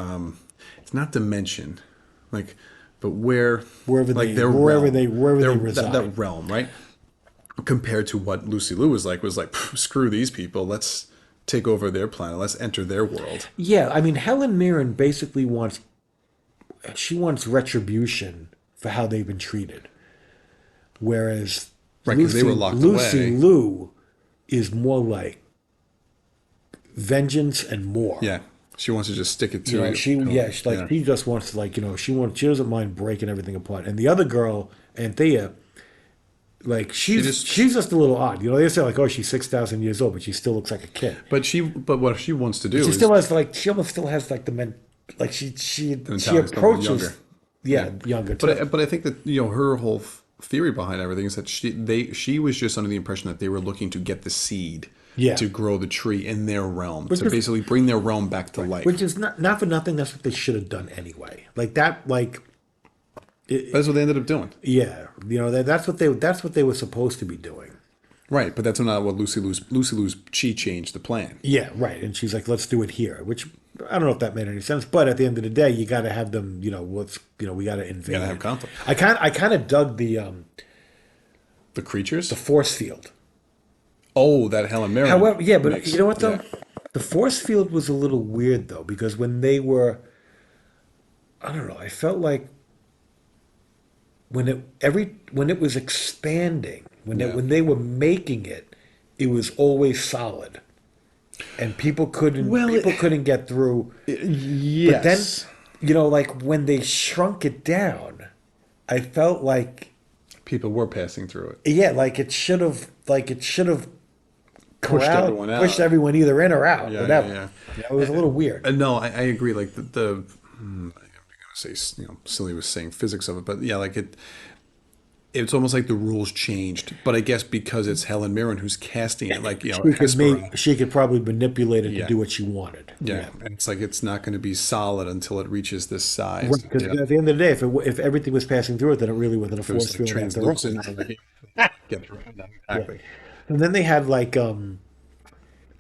it's not dimension, like, but wherever Wherever like they- their wherever realm, they- wherever they their- reside. that realm, right? Compared to what Lucy Liu was like, screw these people, let's take over their planet, let's enter their world. Yeah, I mean, Helen Mirren basically wants retribution for how they've been treated, whereas Right, 'cause they were locked Lucy away. Liu is more like vengeance and more. Yeah, she wants to just stick it to She just wants to, like, she doesn't mind breaking everything apart. And the other girl, Anthea, like, she's just a little odd. They say like, oh, she's 6,000 years old, but she still looks like a kid. But what she wants to do She is still has like, she almost still has like the men, like she mentality is approaches younger. younger too. But I think that her whole theory behind everything is that she was just under the impression that they were looking to get the seed Yeah. to grow the tree in their realm, Which to is- basically bring their realm back to life. Which is not for nothing. That's what they should have done anyway. Like that. Like, That's what they ended up doing, yeah, that's what they were supposed to be doing. right? But that's not what Lucy Liu's chi changed the plan. Yeah, right. And she's like, let's do it here. Which I don't know if that made any sense. But at the end of the day, you got to have them. We got to invade. Gotta have conflict. I kind of dug the creatures. force field. Oh, that Helen Mirren. However, yeah, but mix. you know what though? Yeah. The force field was a little weird though, because when they were, I don't know, I felt like when it was expanding, when Yeah. when they were making it, it was always solid. and Well, people couldn't get through. But then, yes, like when they shrunk it down, I felt like, people were passing through it, yeah, like it should have pushed corralled, everyone pushed out. everyone either in or out, Yeah, yeah, whatever. yeah. It was a little weird. No, I agree. Like I'm gonna say, silly was saying physics of it, but yeah, like it's almost like the rules changed. But I guess because it's Helen Mirren who's casting it, like Hespera. She could probably manipulate it to Yeah, do what she wanted. yeah, Yeah. and it's like it's not going to be solid until it reaches this Right, size. because Yeah, at the end of the day, if everything was passing through it, then it really wasn't a if it was force like field after all. translucent, or like get through it. No, Yeah. exactly. And then they had like The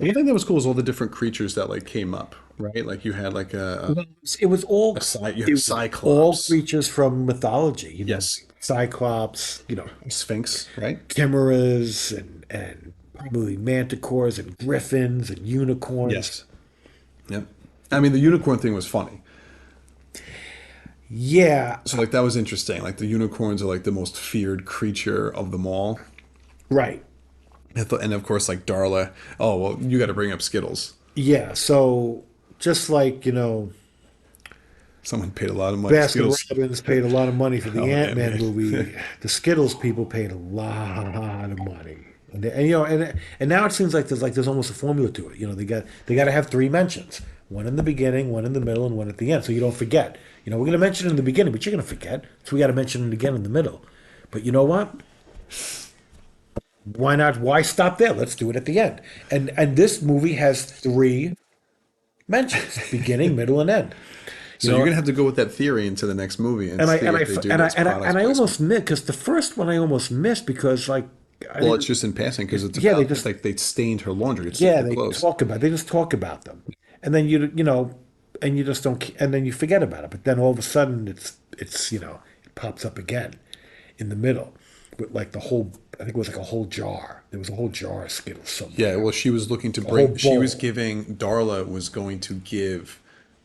other thing that was cool is all the different creatures that like came up, right? Like you had like it was all you it have was all Cyclops, creatures from mythology, yes, Cyclops, Sphinx, right? chimeras and probably manticores and griffins and unicorns. Yes. Yep. I mean, the unicorn thing was funny. Yeah, So like that was interesting. Like the unicorns are like the most feared creature of them all. right. And of course, like Darla. Oh well, you got to bring up Skittles. Yeah, so just like, Someone paid a lot of money. Baskin Skittles. Robbins paid a lot of money for the Oh man, Ant-Man man. movie. The Skittles people paid a lot of money. And now it seems like there's almost a formula to it. They got to have three mentions. One in the beginning, one in the middle, and one at the end, so you don't forget. We're going to mention it in the beginning, but you're going to forget. So we got to mention it again in the middle. But you know what? Why not? Why stop there? Let's do it at the end. And this movie has three mentions: beginning, middle, and end. You So you're know, gonna have to go with that theory into the next movie and and I see and I if they do and I those and I, product and I placement. almost missed because the first one I almost missed because like I Well, it's didn't. just in passing because it's Yeah, they about it's just like they stained her laundry. It's yeah stained her they clothes. they just talk about them, and then and you just don't and then you forget about it. But then all of a sudden it's it pops up again in the middle with like the whole. I think it was like a whole jar. There was a whole jar of Skittles Yeah, somewhere. well, she was looking to A whole bring. She was bowl. giving. Darla was going to give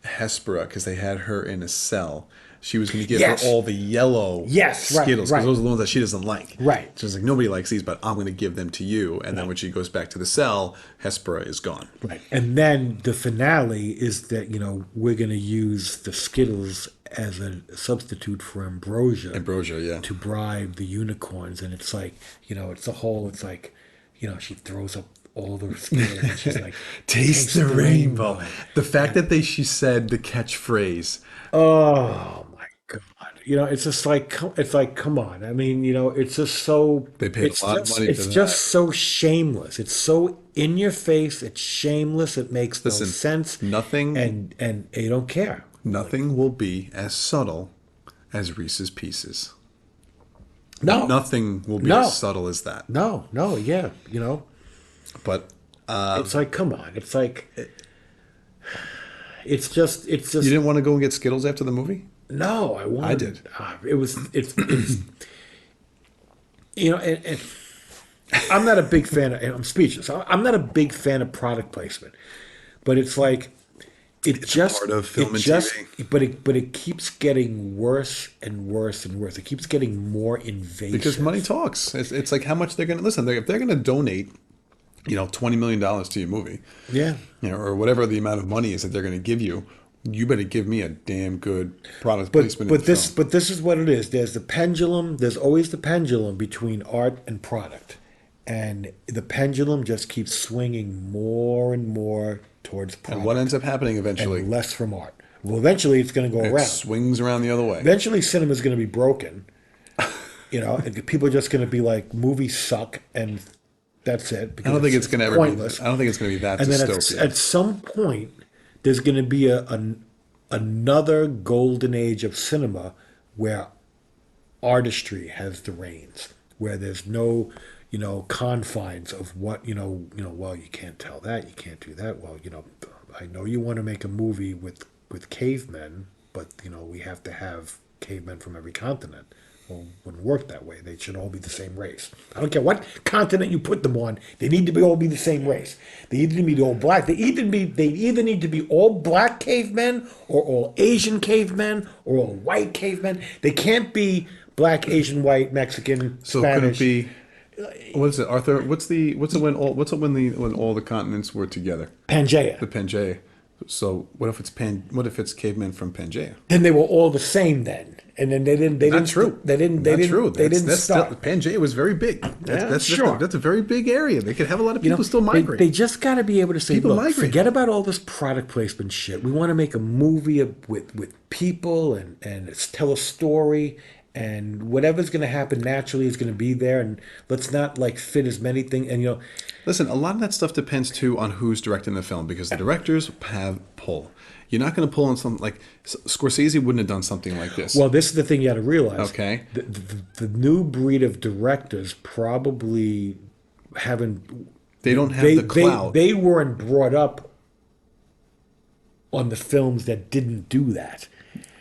Hespera because they had her in a cell. She was going to give her Yes. all the yellow Yes. Right. Skittles because Right. those are the ones that she doesn't like. Right. She's like, nobody likes these, but I'm going to give them to you. And then Right. when she goes back to the cell, Hespera is gone. Right. And then the finale is that, we're going to use the Skittles as a substitute for ambrosia Ambrosia, yeah. to bribe the unicorns. And it's like, it's like, she throws up all the Skittles and she's like, Taste the rainbow. The fact that she said the catchphrase. Oh my God. It's like, come on. I mean, it's just so, They paid a lot of money for it's that. just so shameless. It's so in your face. It's shameless. It makes no Listen, sense. nothing, And you don't care. nothing will be as subtle as Reese's Pieces. No, Nothing will be no, as subtle as that. no, yeah. But It's like, come on. It's like, it's you just, didn't want to go and get Skittles after the movie? no, I wanted, did. it's, and I'm not a big fan of, and I'm speechless. I'm not a big fan of product placement, but it's like, It's part of film and TV. but it keeps getting worse and worse and worse. It keeps getting more invasive. Because money talks. It's like how much they're going to listen. If they're going to donate, $20 million to your movie, Yeah. or whatever the amount of money is that they're going to give you, you better give me a damn good product But placement in but the this film. but this is what it is. There's the pendulum. There's always the pendulum between art and product, and the pendulum just keeps swinging more and more towards And product what ends up happening eventually? and less from art. Well, eventually it's going to go It around. swings around the other way. Eventually, cinema's going to be broken. And people are just going to be like, movies suck, and that's it. I don't think it's going to ever be. pointless. I don't think it's going to be that And then dystopian. at some point, there's going to be another golden age of cinema where artistry has the reins, where there's no, confines of what, well, you can't tell that, you can't do that. Well, I know you want to make a movie with cavemen, but, we have to have cavemen from every continent. Well, it wouldn't work that way. They should all be the same race. I don't care what continent you put them on. They need to all be the same race. They either need to be all black. They either need to be all black cavemen or all Asian cavemen or all white cavemen. They can't be black, Asian, white, Mexican, So it couldn't Spanish. be What is it, Arthur? What's it when all the continents were together? Pangea. The Pangea. So what if it's cavemen from Pangea? Then they were all the same then, and then Not true. Not true. they didn't That's still start. Pangea was very big. Yeah, sure. That's a very big area. They could have a lot of You know, people still migrate. they just got to be able to say, People look, migrate. forget about all this product placement shit. We want to make a movie with people and tell a story, and whatever's going to happen naturally is going to be there. And let's not like fit as many things. And Listen, a lot of that stuff depends too on who's directing the film because the directors have pull. You're not going to pull on something like Scorsese wouldn't have done something like this. well, this is the thing you got to realize. Okay. The new breed of directors probably haven't. They don't have the clout. They weren't brought up on the films that didn't do that.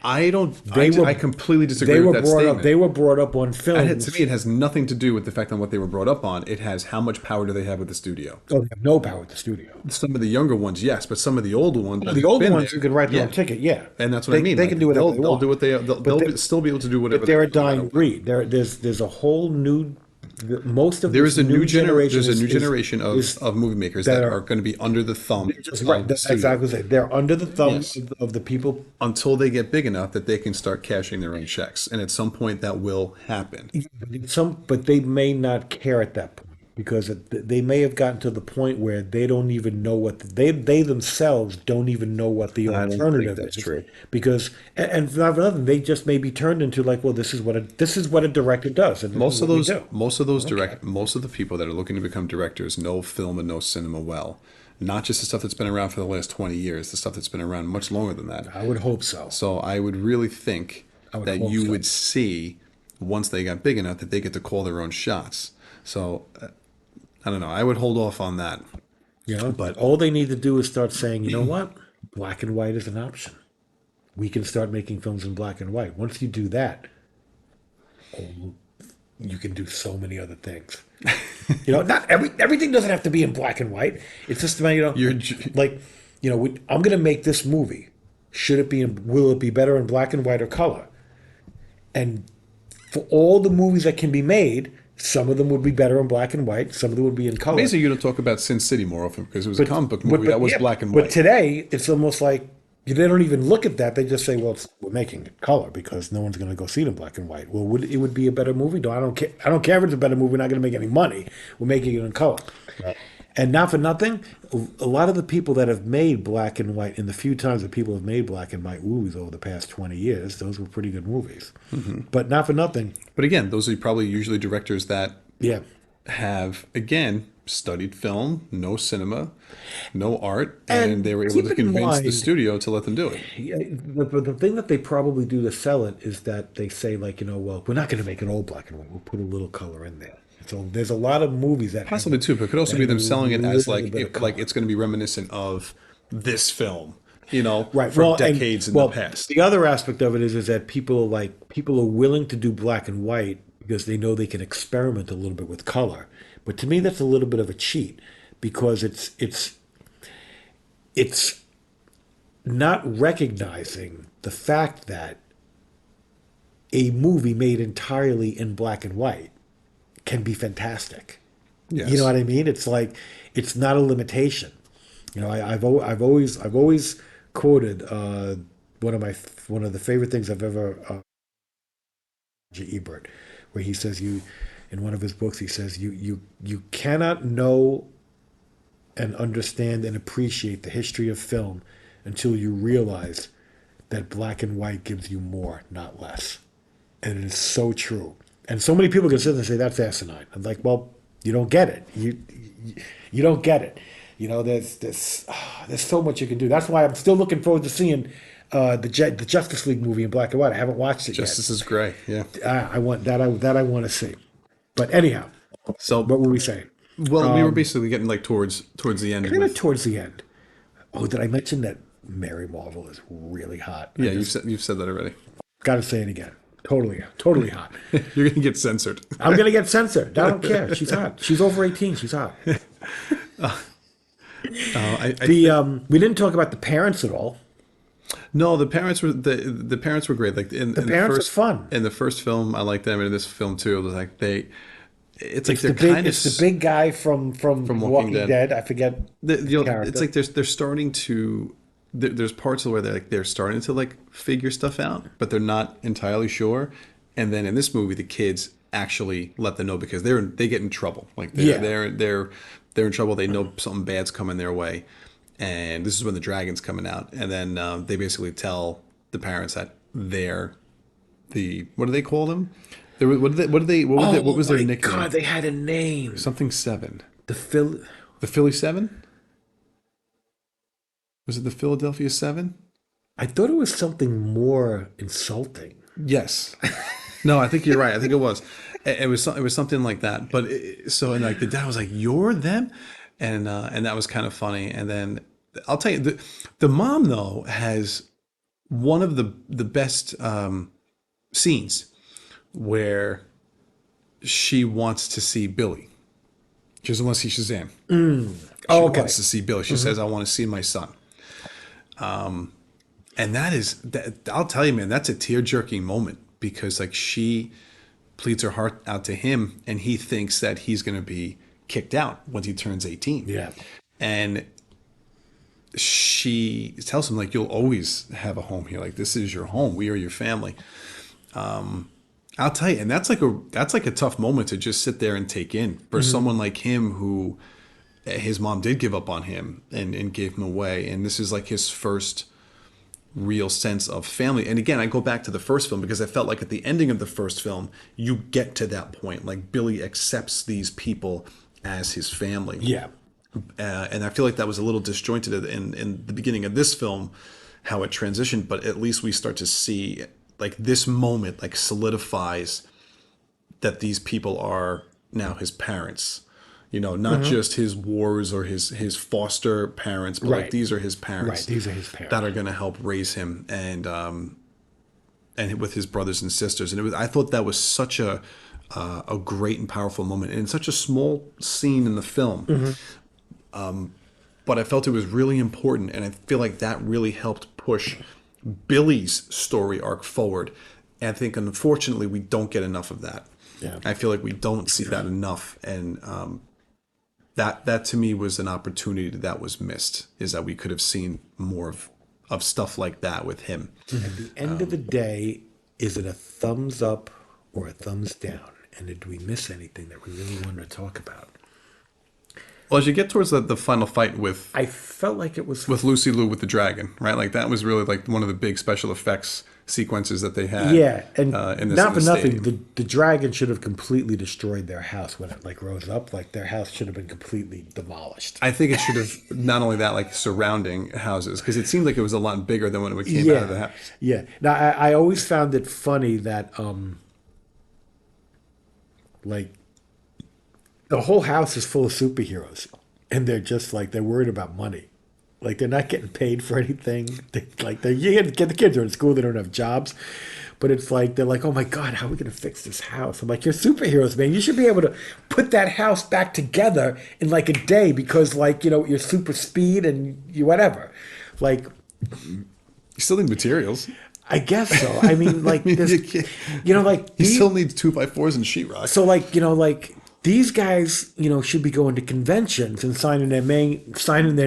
I don't. They were I completely disagree they were with that brought statement. up. They were brought up on films. To me, it has nothing to do with the fact on what they were brought up on. It has how much power do they have with the studio. Oh, they have no power at the studio. Some of the younger ones, yes, but some of the older ones, that The have older been ones there, who can write their yeah. own ticket, yeah, And that's what I mean. They Like, can do whatever they they'll want. do what they'll still be able to do whatever. But they're a they want. dying breed. There's a whole new. Most of There this is a new generation. There's a new is- generation is- of movie makers that that are- are going to be under the thumb Just of right. the That's studio exactly what I say. They're under the thumb Yes. of the people. until they get big enough that they can start cashing their own checks. And at some point, that will happen. But they may not care at that point because they may have gotten to the point where they don't even know what they themselves don't even know what the I don't think alternative that's is. true. Because and for nothing, they just may be turned into like, well, this is what a director does, and this Most is of what we those, do. most of the people that are looking to become directors know film and know cinema well. Not just the stuff that's been around for the last 20 years, the stuff that's been around much longer than that. I would hope so. So I would really think would that hope you so. would see once they got big enough that they get to call their own shots. So I don't know. I would hold off on that. But all they need to do is start saying, you know what, black and white is an option. We can start making films in black and white. Once you do that, you can do so many other things. Not everything doesn't have to be in black and white. It's just about like, I'm going to make this movie. Should it be? Will it be better in black and white or color? And for all the movies that can be made, some of them would be better in black and white. Some of them would be in color. Basically, you don't talk about Sin City more often because it was a comic book movie that was yeah, black and But white. today, it's almost like they don't even look at that. They just say, "Well, we're making it color because no one's going to go see it in black and white." Well, it would be a better movie? No, I don't care. I don't care if it's a better movie. We're not going to make any money. We're making it in color. Right. And not for nothing, a lot of the people that have made black and white, in the few times that people have made black and white movies over the past 20 years, those were pretty good movies. Mm-hmm. But not for nothing. But again, those are probably usually directors that Yeah. have, again, studied film, no cinema, no art, and And they were able keep to in convince the mind- studio to let them do it. Yeah, the thing that they probably do to sell it is that they say, like, well, we're not going to make it all black and white. We'll put a little color in there. So there's a lot of movies that Possibly too, but it could also that be them have a selling it as little bit of like color. it's going to be reminiscent of this film, Right. from Well, and- decades in well, the past. The other aspect of it is that people are willing to do black and white because they know they can experiment a little bit with color. But to me, that's a little bit of a cheat because it's not recognizing the fact that a movie made entirely in black and white can be fantastic. Yes. You know what I mean? It's like it's not a limitation. I've always quoted one of the favorite things I've ever Ebert, where he says in one of his books he says you cannot know and understand and appreciate the history of film until you realize that black and white gives you more, not less. And it is so true. And so many people can sit there and say that's asinine. I'm like, well, you don't get it. You don't get it. There's so much you can do. That's why I'm still looking forward to seeing the Justice League movie in black and white. I haven't watched it Justice is Gray, yeah. yet. I want that. I want to see. But anyhow, So, what were we saying? well, we were basically getting like towards the end. Kind of with- towards the end. Oh, did I mention that Mary Marvel is really hot? yeah, you've said that already. Got to say it again. Totally hot. You're gonna get censored. I'm gonna get censored. I don't care. She's hot. She's over 18. She's hot. We didn't talk about the parents at all. No, the parents were the parents were great. Like in the parents first are fun. In the first film, I liked them, and in this film too, it was like it's like they're kind of It's the big guy from from Walking Walking Dead. Dead. I forget the It's character. like they're starting to. There's parts where they're starting to like figure stuff out, but they're not entirely sure. And then in this movie, the kids actually let them know because they get in trouble. Like Yeah. they're in trouble. They know something bad's coming their way, and this is when the dragon's coming out. And then they basically tell the parents that they're the what do they call them? What Oh was their my nickname? God, they had a name. Something seven. The Phil. The Philly Seven? Was it the Philadelphia Seven? I thought it was something more insulting. Yes. No, I think you're right. I think it was. It was something like that. But and like the dad was like, "You're them," and that was kind of funny. And then I'll tell you, the mom though has one of the best scenes where she wants to see Billy. She doesn't want to see Shazam. She Oh, okay. wants to see Billy. She says, "I want to see my son." And I'll tell you, man, that's a tear jerking moment because like she pleads her heart out to him and he thinks that he's going to be kicked out once he turns 18. Yeah. And she tells him like, you'll always have a home here. Like this is your home. We are your family. I'll tell you. And that's like a tough moment to just sit there and take in for someone like him who his mom did give up on him and gave him away. And this is like his first real sense of family. And again, I go back to the first film because I felt like at the ending of the first film, you get to that point. Like Billy accepts these people as his family. Yeah. And I feel like that was a little disjointed in the beginning of this film, how it transitioned. But at least we start to see like this moment like solidifies that these people are now his parents. You know, not just his wars or his foster parents, but like Right. these are his Right. parents These are his parents. that are going to help raise him and with his brothers and sisters. And I thought that was such a great and powerful moment and such a small scene in the film. But I felt it was really important, and I feel like that really helped push Billy's story arc forward. And I think unfortunately we don't get enough of that. Yeah. I feel like we don't see that enough, and that to me was an opportunity that was missed. Is that we could have seen more of stuff like that with him. At the end of the day, is it a thumbs up or a thumbs down? And did we miss anything that we really wanted to talk about? Well, as you get towards the final fight with I felt like it was. Lucy Liu with the dragon, right? Like that was really like one of the big special effects sequences that they had. Yeah, and in this, not in for this nothing, stadium. the dragon should have completely destroyed their house when it like rose up. Like their house should have been completely demolished. I think it should have not only that, like surrounding houses, because it seemed like it was a lot bigger than when it came out of the house. Yeah. Now I always found it funny that like the whole house is full of superheroes, and they're just like they're worried about money. Like they're not getting paid for anything. You get the kids are in school, they don't have jobs. But it's like they're like, oh my God, how are we gonna fix this house? I'm like, you're superheroes, man. You should be able to put that house back together in like a day because like, your super speed and you whatever. Like You still need materials. I guess so. I mean, like this, like You these, still need 2x4s and sheetrock. so like these guys, should be going to conventions and signing their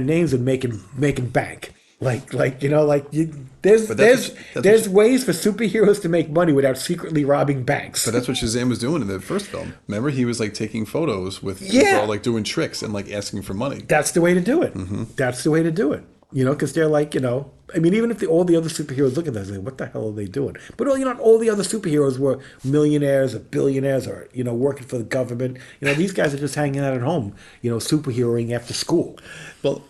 names and making bank. There's But that's there's ways for superheroes to make money without secretly robbing banks. But that's what Shazam was doing in the first film. Remember, he was like taking photos with Yeah. people, like doing tricks and like asking for money. That's the way to do it. That's the way to do it. Because they're like, I mean, even if all the other superheroes look at that, like, what the hell are they doing? But not all the other superheroes were millionaires or billionaires or working for the government. These guys are just hanging out at home, superheroing after school. Well,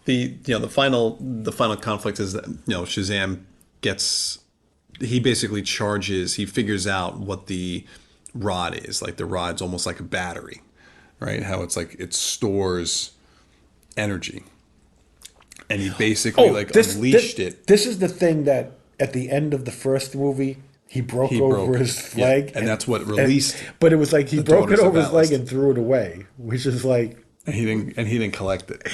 the final conflict is that Shazam he basically he figures out what the rod is. Like the rod's almost like a battery, right? How it's like it stores energy. And he basically unleashed it. This is the thing that at the end of the first movie he broke over his leg, and that's what released. But it was like he the broke it daughters of over his leg Atlas. and threw it away, which is like And he didn't collect it.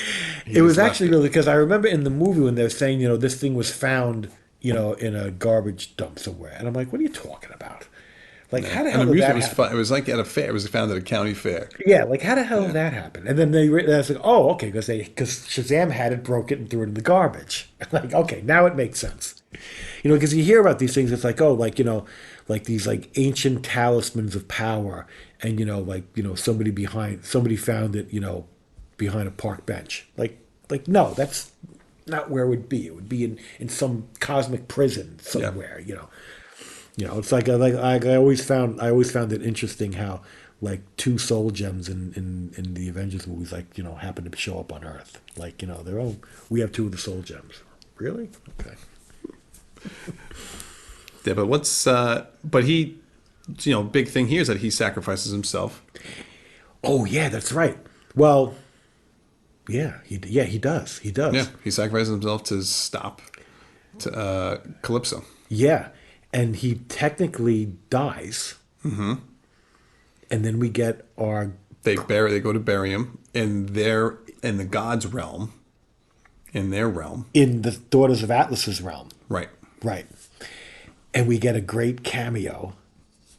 it was actually really because I remember in the movie when they're saying this thing was found in a garbage dump somewhere, and I'm like, what are you talking about? Like, Yeah. how the And hell the did music that was happen? fun. It was like at a fair. It was found at a county fair. Yeah, like how the hell did Yeah. that happen? And then that's like, oh, okay, because Shazam had it, broke it, and threw it in the garbage. Like, okay, now it makes sense. Because you hear about these things, it's like, oh, like like these like ancient talismans of power, and somebody found it, behind a park bench. Like no, that's not where it would be. It would be in some cosmic prison Yeah. somewhere. It's like I always found it interesting how like two soul gems in the Avengers movies happen to show up on Earth. Like they're all we have two of the soul gems. Really? Okay. Yeah. But but he, big thing here is that he sacrifices himself. Oh yeah, that's right. Well, yeah, he does. He Yeah. does. He sacrifices himself to stop to Calypso. Yeah, and he technically dies, and then we get our They go to bury him in the gods realm, in their realm. in the Daughters of Atlas's realm, Right. right? And we get a great cameo.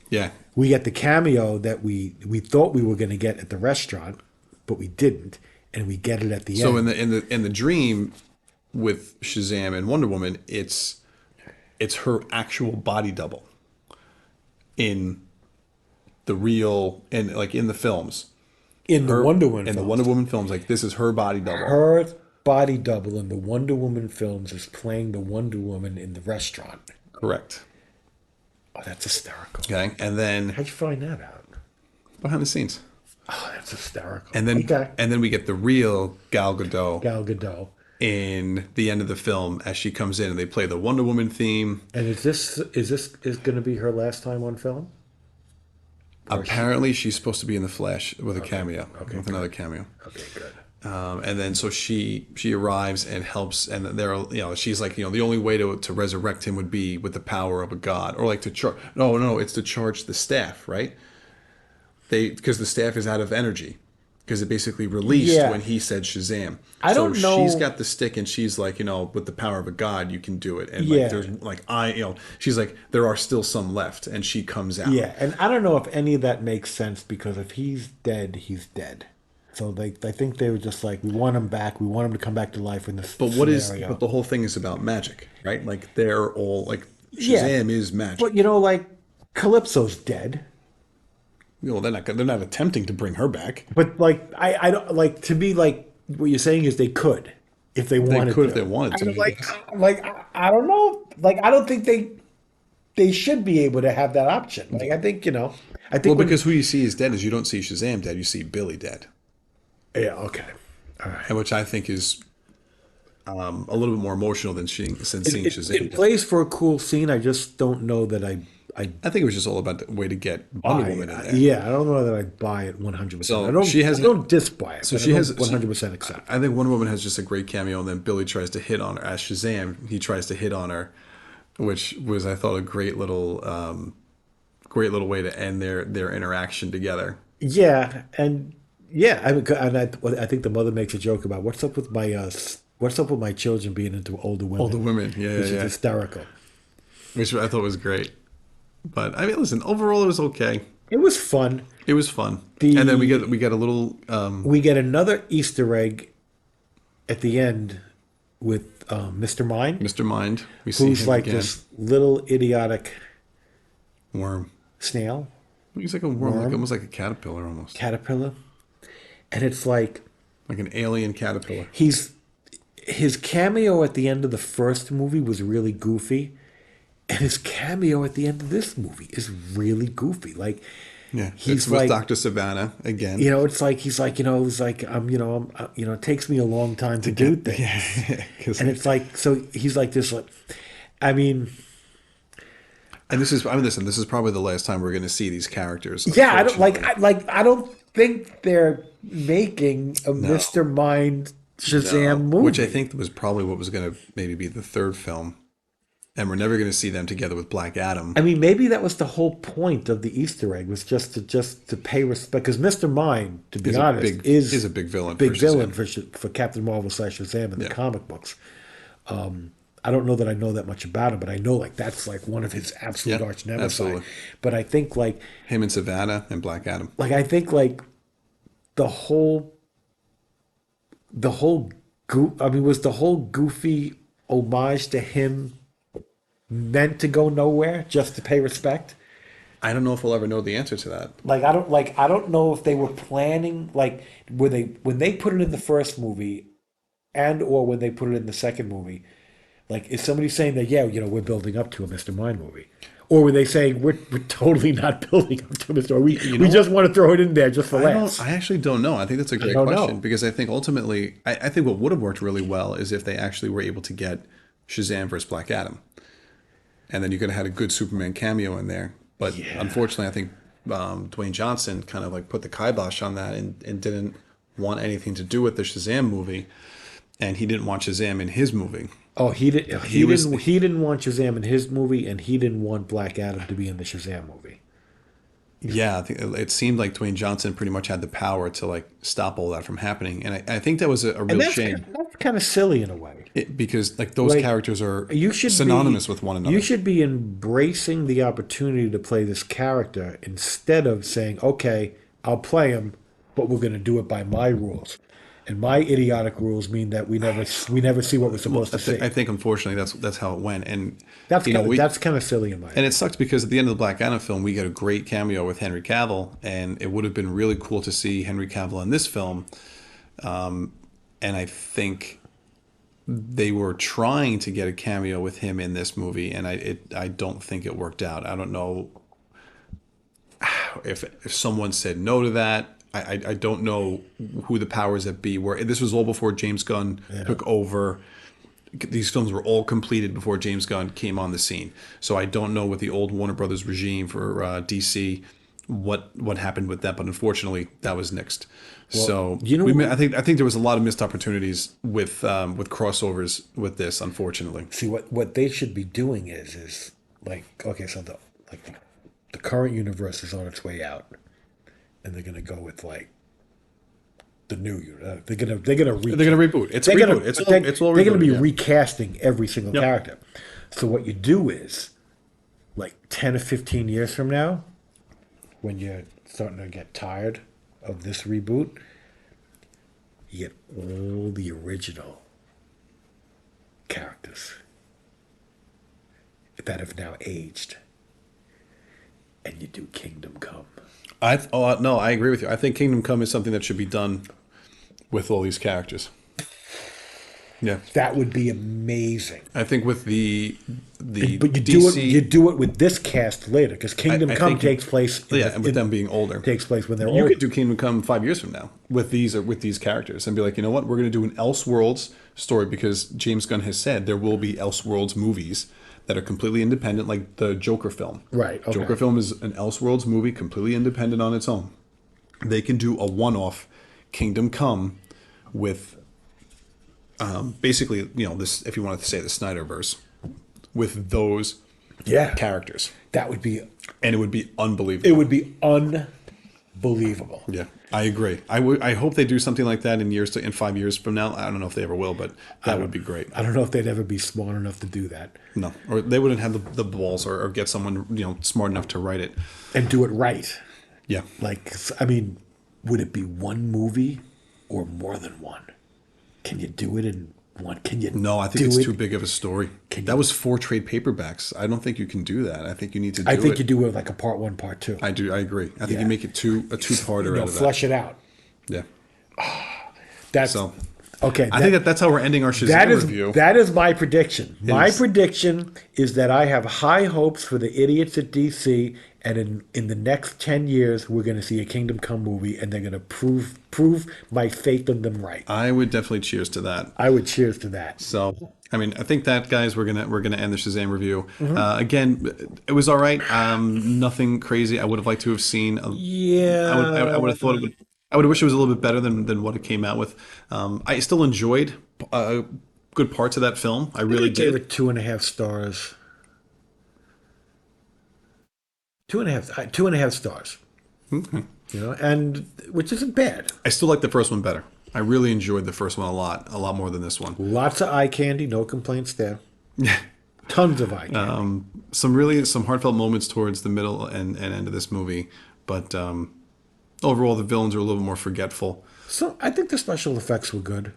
Yeah. We get the cameo that we thought we were going to get at the restaurant, but we didn't, and we get it at the So end. in the dream with Shazam and Wonder Woman, it's her actual body double in the real and like in the films. In the Her Wonder Woman in the films, Wonder Woman films, like this is her body double. her body double in the Wonder Woman films is playing the Wonder Woman in the restaurant. Correct. Oh, that's hysterical. Okay. And then How'd you find that out? behind the scenes. Oh, that's hysterical. And then Okay. and then we get the real Gal Gadot Gal Gadot. in the end of the film as she comes in and they play the Wonder Woman theme. And is going to be her last time on film? Apparently, she's supposed to be in the Flash with a cameo, Okay, with good. another cameo. Okay, good. And then so she arrives and helps, and she's like the only way to resurrect him would be with the power of a god, or like to charge. No, it's to charge the staff, right? Because the staff is out of energy, because it basically released Yeah. when he said Shazam. I don't so know- she's got the stick, and she's like, with the power of a god, you can do it. And Yeah. like there's like she's like there are still some left, and she comes out. Yeah, and I don't know if any of that makes sense because if he's dead, he's dead. So I think they were just like, we want him back. We want him to come back to life in this But scenario. but the whole thing is about magic, right? Like they're all like Yeah. Shazam is magic. But like Calypso's dead. Well, they're not attempting to bring her back. But like I don't like to me like what you're saying is they could if they wanted could to. if they wanted to, I don't, I guess. I don't know. Like I don't think they should be able to have that option. Like I think I think Well, when- because who you see is dead is you don't see Shazam dead, you see Billy dead, yeah, okay, all right. and which I think is a little bit more emotional than seeing Shazam. It plays for a cool scene. I just don't know that I I think it was just all about the way to get Wonder Woman in there. yeah, I don't know that I buy it 100%. So I don't. she has- I don't disbuy it. So but she I has don't 100% accept. I think Wonder Woman has just a great cameo, and then Billy tries to hit on her as Shazam. He tries to hit on her, which was I thought a great little way to end their interaction together. Yeah, and yeah, I think the mother makes a joke about what's up with my children being into older women. Older women, yeah, which is yeah. hysterical. Which I thought was great. But I mean, listen, overall it was okay. It was fun. It was fun. The- And then we get a little We get another Easter egg at the end with Mr. Mind, Mr. Mind. We see who's him like again. this little idiotic Worm. snail, He's like a worm, like almost like a caterpillar almost. caterpillar, and it's like Like an alien caterpillar. his cameo at the end of the first movie was really goofy, and his cameo at the end of this movie is really goofy. Like, Yeah. he's It's with like, Dr. Savannah again. it's like he's like, it's like it takes me a long time to do things, Yeah. 'Cause- and it's like, so he's like this, like, I mean, and listen, this is probably the last time we're gonna see these characters. yeah, I don't unfortunately. I don't think they're making a Mr. Mind Shazam movie, Which I think was probably what was gonna maybe be the third film. And we're never gonna see them together with Black Adam. I mean, maybe that was the whole point of the Easter egg was just to pay respect because Mr. Mind, to be honest, is a big villain. big for villain Shazam. for Captain Marvel / Shazam in the comic books. I don't know that I know that much about him, but I know like that's like one of his absolute Yeah, arch nemesis. absolutely. But I think Him and Savannah and Black Adam. I think like the whole the whole I mean, was the whole goofy homage to him meant to go nowhere just to pay respect? I don't know if we'll ever know the answer to that. I don't know if they were planning like were they when they put it in the first movie and or when they put it in the second movie, like is somebody saying that yeah, you know, we're building up to a Mr. Mind movie? Or were they saying we're totally not building up to a Mr. You We know just what? want to throw it in there just for laughs? I actually don't know. I think that's a I great don't question know. because I think ultimately, I think what would have worked really well is if they actually were able to get Shazam versus Black Adam, and then you could have had a good Superman cameo in there. But Yeah. unfortunately, I think Dwayne Johnson kind of like put the kibosh on that and didn't want anything to do with the Shazam movie, and he didn't want Shazam in his movie. Oh, he did. He was He didn't want Shazam in his movie, and he didn't want Black Adam to be in the Shazam movie. Yeah, I think it seemed like Dwayne Johnson pretty much had the power to like stop all that from happening, and I think that was a And real shame that's kind of silly in a way. because like those Like characters are you should be synonymous with one you another. should be embracing the opportunity to play this character instead of saying, "Okay, I'll play him, but we're going to do it by my rules." And my idiotic rules mean that we never see what we're Well, supposed to see. I think unfortunately that's how it went, and we That's kind of silly in my and it opinion. sucks because at the end of the Black Adam film we get a great cameo with Henry Cavill, and it would have been really cool to see Henry Cavill in this film, and I think they were trying to get a cameo with him in this movie, and I don't think it worked out. I don't know if someone said no to that. I don't know who the powers that be were. This was all before James Gunn Yeah. took over. These films were all completed before James Gunn came on the scene. So I don't know with the old Warner Brothers regime for DC what happened with that, but unfortunately that was nixed. Well, So you we know, I think there was a lot of missed opportunities with crossovers with this, unfortunately. see what they should be doing is like okay, so the current universe is on its way out, and they're gonna go with like the new universe. They're gonna They're gonna reboot. It's a they're gonna reboot. It's all they're gonna rebooted. be Yeah. recasting every single Yep. character. So what you do is like 10 or 15 years from now, when you're starting to get tired of this reboot, you get all the original characters that have now aged, and you do Kingdom Come. No, I agree with you. I think Kingdom Come is something that should be done with all these characters. Yeah. That would be amazing. I think with the But DC, you do it with this cast later because Kingdom I Come think takes place. yeah, and with them being older, takes place when they're you older. could do Kingdom Come 5 years from now with these characters and be like, you know what, we're going to do an Elseworlds story because James Gunn has said there will be Elseworlds movies that are completely independent, like the Joker film. Right, okay. Joker film is an Elseworlds movie, completely independent on its own. They can do a one-off Kingdom Come with basically, this, if you wanted to say the Snyderverse, with those Yeah, characters, that would be. and it would be unbelievable. It would be unbelievable. Yeah, I agree. I hope they do something like that in 5 years from now. I don't know if they ever will, but that would be great. I don't know if they'd ever be smart enough to do that No, or they wouldn't have the balls or get someone smart enough to write it. and do it right. Yeah, Like, I mean, would it be one movie or more than one? Can you do it in one? Can you? no, I think do it's it? too big of a story. That was 4 trade paperbacks. I don't think you can do that. I think you need to. I Do think it. you do it like a part one, part two. I do. I agree. I think Yeah. you make it a two-parter out of that. Flesh it out. Yeah. That's So okay. I think that's how we're ending our Shazam That is review. that is my prediction. My Is- prediction is that I have high hopes for the idiots at DC, and in the next 10 years, we're going to see a Kingdom Come movie, and they're going to prove my faith in them right. I would definitely cheers to that. I would cheers to that. So, I mean, I think that, guys, we're gonna end the Shazam review. Mm-hmm. Again, it was all right. Nothing crazy. I would have liked to have seen. Yeah, I would have thought it would. I would have wished it was a little bit better than what it came out with. I still enjoyed good parts of that film. I really gave did. it 2.5 stars. 2.5 stars. Okay. And which isn't bad. I still like the first one better. I really enjoyed the first one a lot more than this one. Lots of eye candy, no complaints there. Tons of eye candy. Some heartfelt moments towards the middle and end of this movie, but overall the villains are a little more forgetful. So I think the special effects were good.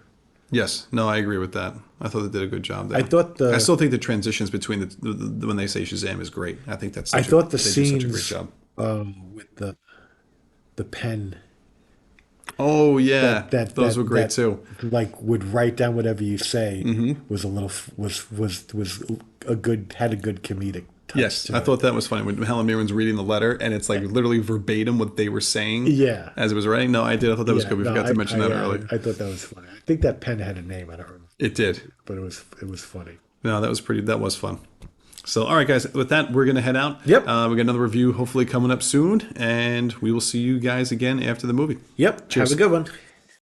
Yes, no, I agree with that. I thought they did a good job I there. thought I the still think the transitions between when they say Shazam is great. I think that's I such a thought the they do such a great scenes job. with the pen Oh that yeah, that those were that great that too. like would write down whatever you say was a little was a good had a good comedic touch Yes, I to it. thought that was funny when Helen Mirren's reading the letter and it's like literally verbatim what they were saying Yeah, as it was writing. No, I did. I thought that was yeah. good. We No, forgot to mention that earlier. I thought that was funny. I think that pen had a name. I don't remember, It did. but it was funny. No, that was pretty. That was fun. So, all right, guys. With that, we're gonna head out. Yep, We got another review hopefully coming up soon, and we will see you guys again after the movie. yep. Have a Cheers. good one.